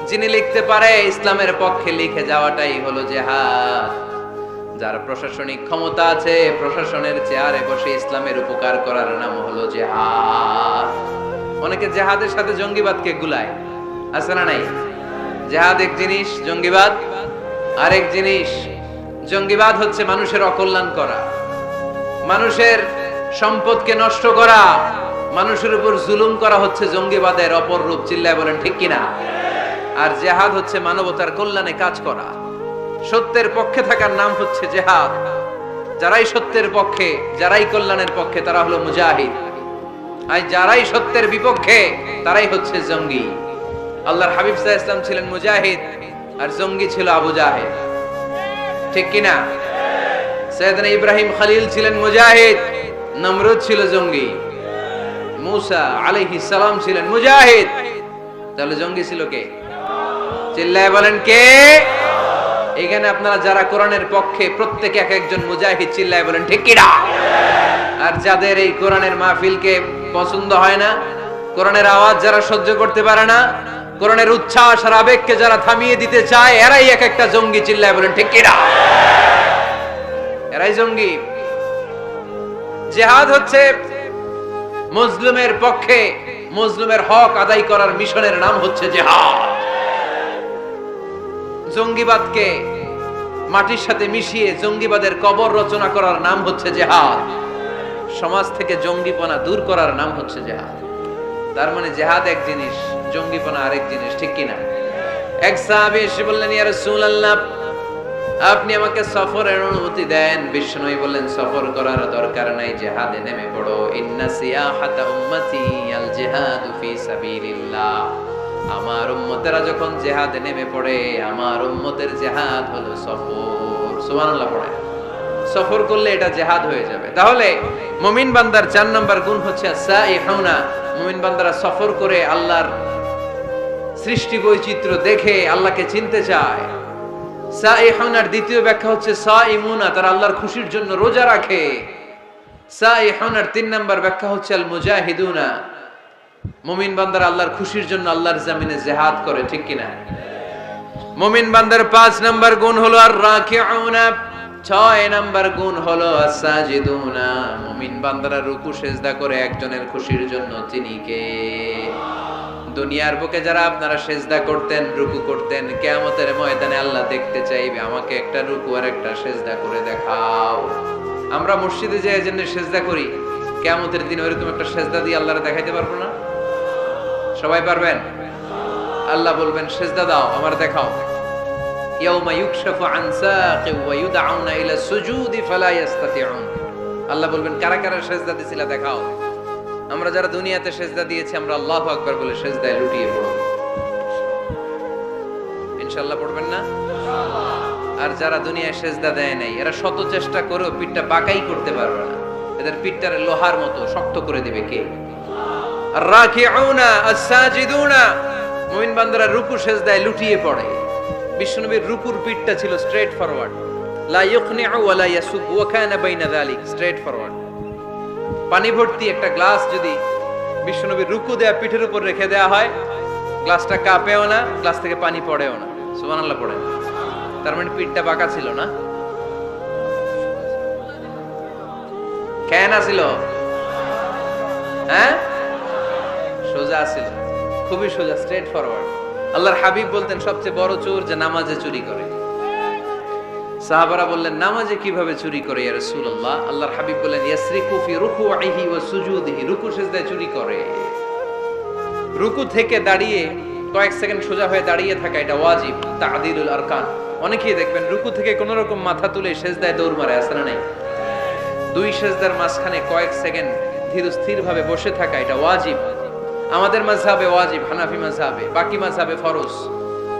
যিনি লিখতে পারে ইসলামের পক্ষে লিখে যাওয়াটাই হলো জিহাদ। যার প্রশাসনিক ক্ষমতা আছে, প্রশাসনের চেয়ারে বসে ইসলামের উপকার করার নাম হলো জিহাদ। অনেকে জিহাদের সাথে জঙ্গিবাদকে গুলায়, আছে না নাই? জিহাদ এক জিনিস, জঙ্গিবাদ আরেক জিনিস। জঙ্গিবাদ হচ্ছে মানুষের অকল্যাণ করা, মানুষের সম্পদকে নষ্ট করা, মানুষের উপর জুলুম করা হচ্ছে জঙ্গিবাদের অপর রূপ। চিল্লায় বলেন ঠিক কিনা? আর জিহাদ হচ্ছে মানবতার কল্যাণে কাজ করা, সত্যের পক্ষে থাকার নাম হচ্ছে জিহাদ। যারাই সত্যের পক্ষে, যারাই কল্যাণের পক্ষে, তারা হলো মুজাহিদ। আর যারাই সত্যের বিপক্ষে, তারাই হচ্ছে জঙ্গি। আল্লাহর হাবিব সাল্লাল্লাহু আলাইহি ওয়াসাল্লাম ছিলেন মুজাহিদ, আর জঙ্গি ছিল আবু জাহেল, ঠিক কিনা? সাইয়েদনা ইব্রাহিম খলিল ছিলেন মুজাহিদ, নমরুদ ছিল জঙ্গি। মুসা আলাইহিস সালাম ছিলেন মুজাহিদ, তাহলে জঙ্গি ছিল কে? চিল্লায় বলেন কে? এখানে আপনারা যারা কোরআনের পক্ষে, প্রত্যেকে এক একজন মুজাহিদ। চিল্লায় বলেন ঠিক কিনা? আর যাদের এই কোরআনের মাহফিলকে পছন্দ হয় না, কোরআনের আওয়াজ যারা সহ্য করতে পারে না, কোরআনের উচ্ছ্বাস আর আবেগকে যারা থামিয়ে দিতে চায়, এরাই এক একটা জঙ্গি। চিল্লায় বলেন ঠিক কিনা? এরাই জঙ্গি। জিহাদ হচ্ছে মুসলিমের পক্ষে মুসলিমের হক আদায় করার মিশনের নাম হচ্ছে জিহাদ। জঙ্গিবাদকে মাটির সাথে মিশিয়ে জঙ্গিবাদের কবর রচনা করার নাম হচ্ছে জিহাদ। সমাজ থেকে জঙ্গিপনা দূর করার নাম হচ্ছে জিহাদ। তার মানে জিহাদ এক জিনিস, জঙ্গিপনা আরেক জিনিস, ঠিক কিনা? এক সাহাবী এসে বললেন, ইয়া রাসূলুল্লাহ, আপনি আমাকে সফরের অনুমতি দেন। বিষ্ণু বললেন, সফর করার দরকার নাই, জিহাদে নেমে পড়ো। ইন্না সিয়াহাতা উম্মতি আল জিহাদু ফি সাবিলিল্লাহ। আমার উম্মতেরা যখন জিহাদে নেমে পড়ে, আমার উম্মতের জিহাদ হলো সফর। সুবহানাল্লাহ পড়ে। সফর করলে এটা জিহাদ হয়ে যাবে। তাহলে মুমিন বান্দার 4 নাম্বার গুণ হচ্ছে সাইহুনা। মুমিন বান্দারা সফর করে আল্লাহর সৃষ্টি বৈচিত্র্য দেখে আল্লাহকে চিনতে চায়। সাইহুনার দ্বিতীয় ব্যাখ্যা হচ্ছে সাইমুনা, তারা আল্লাহর খুশির জন্য রোজা রাখে। সাইহুনার 3 নাম্বার ব্যাখ্যা হচ্ছে আল মুজাহিদুনা, মুমিন বান্দারা আল্লাহর খুশির জন্য আল্লাহর জমিনে জিহাদ করে, ঠিক কিনা? মুমিন বান্দার 5 নাম্বার গুণ হলো আর রাকিউনা, 6 নাম্বার গুণ হলো আস-সাজিদুনা। মুমিন বান্দারা রুকু সিজদা করে একজনের খুশির জন্য, তিনি কে? দুনিয়ার বুকে যারা আপনারা সিজদা করতেন, রুকু করতেন, কিয়ামতের ময়দানে আল্লাহ দেখতে চাইবে আমাকে একটা রুকু আর একটা সিজদা করে দেখাও। আমরা মসজিদে যে এজন্য সিজদা করি, কিয়ামতের দিন ওইরকম একটা সিজদা দিয়ে আল্লাহরে দেখাইতে পারবো না? সবাই পারবেন? আল্লাহ বলবেন সিজদা দাও, আমার দেখাও। ইয়াউমা ইউকশাফু আন সাaqi ওয়া ইউদআউনা ইলা সুজুদি ফালা ইস্তাতিউন। আল্লাহ বলবেন কারা কারা সিজদা দিছিলা দেখাও। আমরা যারা দুনিয়াতে সিজদা দিয়েছি, আমরা আল্লাহু আকবার বলে সিজদায় লুটিয়ে পড়ব। ইনশাআল্লাহ পড়বেন না? আর যারা দুনিয়ায় সিজদা দেয় নাই, এরা শত চেষ্টা করেও পিঠটা বাঁকাই করতে পারবে না। এদের পিঠটারে লোহার মতো শক্ত করে দিবে কে? আর-রাকিউনা আস-সাজিদুনা। মুমিন বান্দারা রুকু সিজদায় লুটিয়ে পড়ে। বিশ্বনবীর রুকুর পিঠটা ছিল স্ট্রেট ফরওয়ার্ড, লা ইউকনিউ ওয়া লা ইয়াসুব ওয়া কানা বাইনা যালিক, স্ট্রেট ফরওয়ার্ড। পানি ভর্তি একটা গ্লাস যদি বিশ্বনবীর রুকু দেয়া পিঠের উপর রেখে দেয়া হয়, গ্লাসটা কাঁপেও না, গ্লাস থেকে পানি পড়েও না। সুবহানাল্লাহ পড়েন। তার মানে পিঠটা বাঁকা ছিল না, কেন ছিল? হ্যাঁ, সোজা ছিল, খুবই সোজা, স্ট্রেট ফরওয়ার্ড। আল্লাহর হাবিব বলতেন সবচেয়ে বড় চোর যে নামাজে চুরি করে। সাহাবারা বললেন নামাজে কিভাবে চুরি করে ইয়া রাসূলুল্লাহ? আল্লাহর হাবিব বললেন ইয়াসরিকু ফি রুকুইহি ওয়া সুজুদিহি, রুকু সিজদায় চুরি করে। রুকু থেকে দাঁড়িয়ে কয়েক সেকেন্ড সোজা হয়ে দাঁড়িয়ে থাকা, এটা ওয়াজিব, তা'দিলুল আরকান। অনেকেই দেখবেন রুকু থেকে কোন রকম মাথা তুলে সিজদায় দৌড় মারে, আছে না নাই? দুই সিজদার মাঝখানে কয়েক সেকেন্ড ধীর স্থির ভাবে বসে থাকা, এটা ওয়াজিব। আমাদের মাযহাবে ওয়াজিব, হানাফি মাযহাবে, বাকি মাযহাবে ফরজ।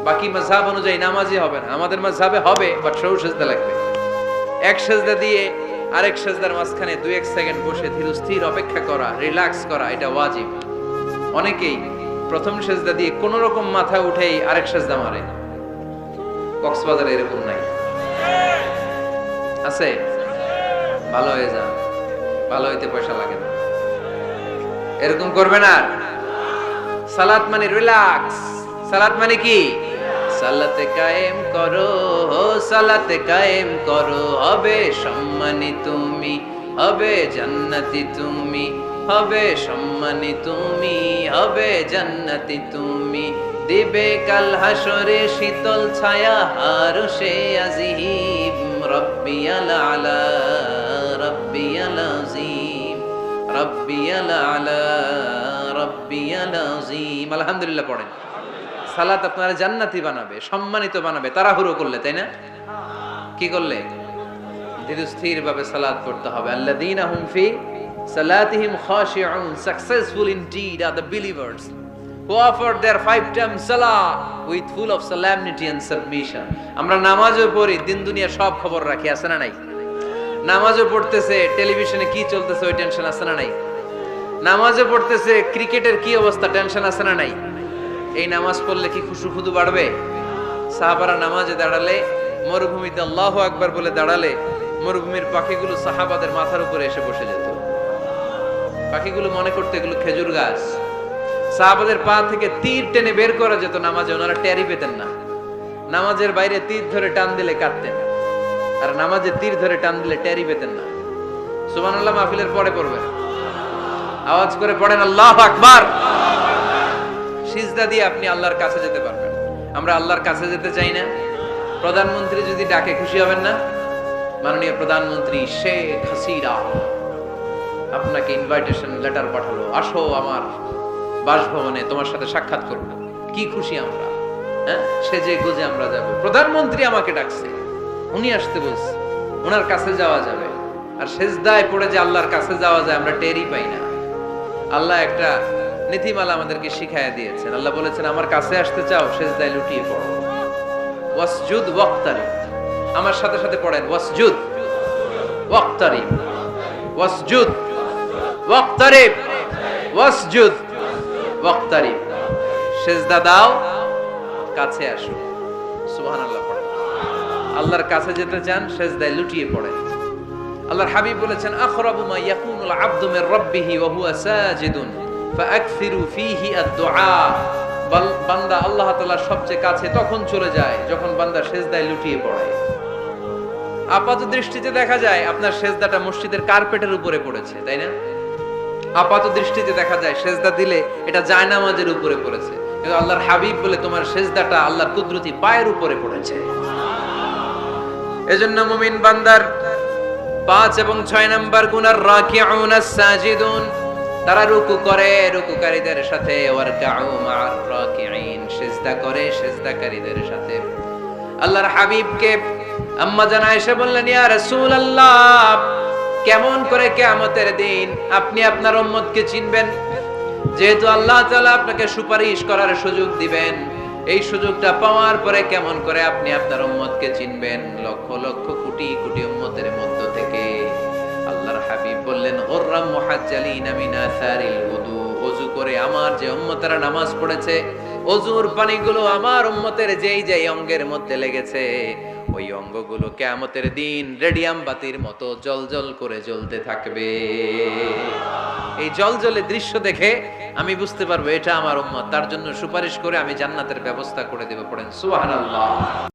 বাকি মাযহাব অনুযায়ী নামাজই হবে না, আমাদের মাযহাবে হবে, বাট সরু সিজদা লাগবে। এক সিজদা দিয়ে আরেক সিজদার মাঝখানে 2-1 সেকেন্ড বসে ধীর স্থির অপেক্ষা করা, রিল্যাক্স করা, এটা ওয়াজিব। অনেকেই প্রথম সিজদা দিয়ে কোন রকম মাথা উঠেই আরেক সিজদা মারে। কক্সবাজারে এরকম নাই? আছে? ভালো হয়ে যান, ভালো হইতে পয়সা লাগে না। এরকম করবে না। সালাত মানে রিল্যাক্স। সালাত মানে কি? সালাতে কায়েম করো, সালাতে কায়েম করো, হবে সম্মানী তুমি, হবে জান্নাতি তুমি, হবে সম্মানী তুমি, হবে জান্নাতি তুমি। দিবে কাল হাসরে শীতল ছায়া আরশে আজিম, রব্বিয়াল আলা, রব্বিয়াল আযীম, রব্বিয়াল আলা, রব্বিয়াল আযীম। আলহামদুলিল্লাহ পড়েন। সালাত আপনারা জান্নাতি বানাবে, সম্মানিত বানাবে। তাড়াহুড়ো করলে, তাই না? কি করলে? ধীর স্থির ভাবে সালাত পড়তে হবে। আল্লাযীনা হুম ফি সালাতিহিম খাশিউন, successful indeed are the believers who offer their 5 times salah with full of solemnity and submission. আমরা নামাজও পড়ি, দিন দুনিয়া সব খবর রাখি, আছে না নাই? নামাজও পড়তেছে, টেলিভিশনে কি চলতেছে ওই টেনশন আছে না নাই? নামাজও পড়তেছে, ক্রিকেটের কি অবস্থা, টেনশন আছে না নাই? এই নামাজ পড়লে কি খুশু বাড়বে? সাহাবারা নামাজে দাঁড়ালে, মরুভূমিতে আল্লাহু আকবার বলে দাঁড়ালে, মরুভূমির পাখিগুলো সাহাবাদের মাথার উপরে এসে বসে যেত। পাখিগুলো মনে করতে এগুলো খেজুর গাছ। সাহাবাদের পা থেকে তীর টেনে বের করা যেত নামাজে, ওনারা টেরই পেতেন না। নামাজের বাইরে তীর ধরে টান দিলে কাঁদতেন, আর নামাজে তীর ধরে টান দিলে টেরই পেতেন না। সুবহানাল্লাহ মাহফিলের পরে পড়বেন, আওয়াজ করে পড়েন আল্লাহু আকবার। সিজদা দিয়ে আপনি আল্লাহর কাছে যেতে পারবেন। আমরা আল্লাহর কাছে যেতে চাই না? প্রধানমন্ত্রী যদি ডাকে খুশি হবেন না? মাননীয় প্রধানমন্ত্রী শেখ হাসিনা আপনাকে ইনভাইটেশন লেটার পাঠালো, আসো আমার বাসভবনে, তোমার সাথে সাক্ষাৎ করব। কি খুশি আমরা, হ্যাঁ? সেজে গুজে আমরা যাব। প্রধানমন্ত্রী আমাকে ডাকছে, উনি আসতে বলছে, ওনার কাছে যাওয়া যাবে। আর সিজদায় পড়ে যে আল্লাহর কাছে যাওয়া যায় আমরা টেরই পাই না। আল্লাহ একটা নীতিমালা আমাদেরকে শিখায়া দিয়েছেন। আল্লাহ বলেছেন আমার কাছে আসতে চাও, সিজদায় লুটিয়ে পড়ো। ওয়াসজুদ ওয়াক্তারিব, আমার সাথে সাথে পড়েন, ওয়াসজুদ ওয়াক্তারিব, ওয়াসজুদ ওয়াক্তারিব, ওয়াসজুদ ওয়াক্তারিব। সিজদা দাও, কাছে আসো। সুবহানাল্লাহ পড়েন। আল্লাহর কাছে যেতে চান, সিজদায় লুটিয়ে পড়েন। আল্লাহর হাবিব বলেছেন আকরাবু মা ইয়াকুনুল আবদু মির রাব্বিহি ওয়া হুয়া সাজিদুন ফাআকসিরু ফীহি আদ-দুআ। বান্দা আল্লাহ তাআলার সবচেয়ে কাছে তখন চলে যায় যখন বান্দা সিজদায় লুটিয়ে পড়ে। আপাত দৃষ্টিতে দেখা যায় আপনার সিজদাটা মসজিদের কার্পেটের উপরে পড়েছে, তাই না? আপাত দৃষ্টিতে দেখা যায় সিজদা দিলে এটা জায়নামাজের উপরে পড়েছে, কিন্তু আল্লাহর হাবিব বলে তোমার সিজদাটা আল্লাহর কুদরতি পায়ের উপরে পড়েছে। এজন্য মুমিন বান্দার 5 এবং 6 নাম্বার গুণ আর রাকিউন আস-সাজিদুন, তারা রুকু করে রুকুকারীদের সাথে, ওয়ারকাউ মা'আর রাকিঈন, সিজদা করে সিজদাকারীদের সাথে। আল্লাহর হাবিবকে আম্মা জান আয়েশা বললেন, ইয়া রাসূলুল্লাহ, কেমন করে কিয়ামতের দিন আপনি আপনার উম্মতকে চিনবেন? যেহেতু আল্লাহ তাআলা আপনাকে সুপারিশ করার সুযোগ দিবেন, এই সুযোগটা পাওয়ার পরে কেমন করে আপনি আপনার উম্মতকে চিনবেন? লক্ষ লক্ষ কোটি কোটি উম্মতের মধ্য থেকে। আল্লাহর হাবিব বললেন, গুররাম মুহাজ্জালিনা মিন আসারিল উযু, ওযু করে আমার যে উম্মতেরা নামাজ পড়েছে, ওযুর পানিগুলো আমার উম্মতের যেই যেই অঙ্গের মধ্যে লেগেছে, ওই অঙ্গগুলো কিয়ামতের দিন রেডিয়াম বাতির মতো জ্বলজ্বল করে জ্বলতে থাকবে। এই জ্বলজ্বলে দৃশ্য দেখে আমি বুঝতে পারবো এটা আমার উম্মত, তার জন্য সুপারিশ করে আমি জান্নাতের ব্যবস্থা করে দেব। পড়েন সুবহানাল্লাহ।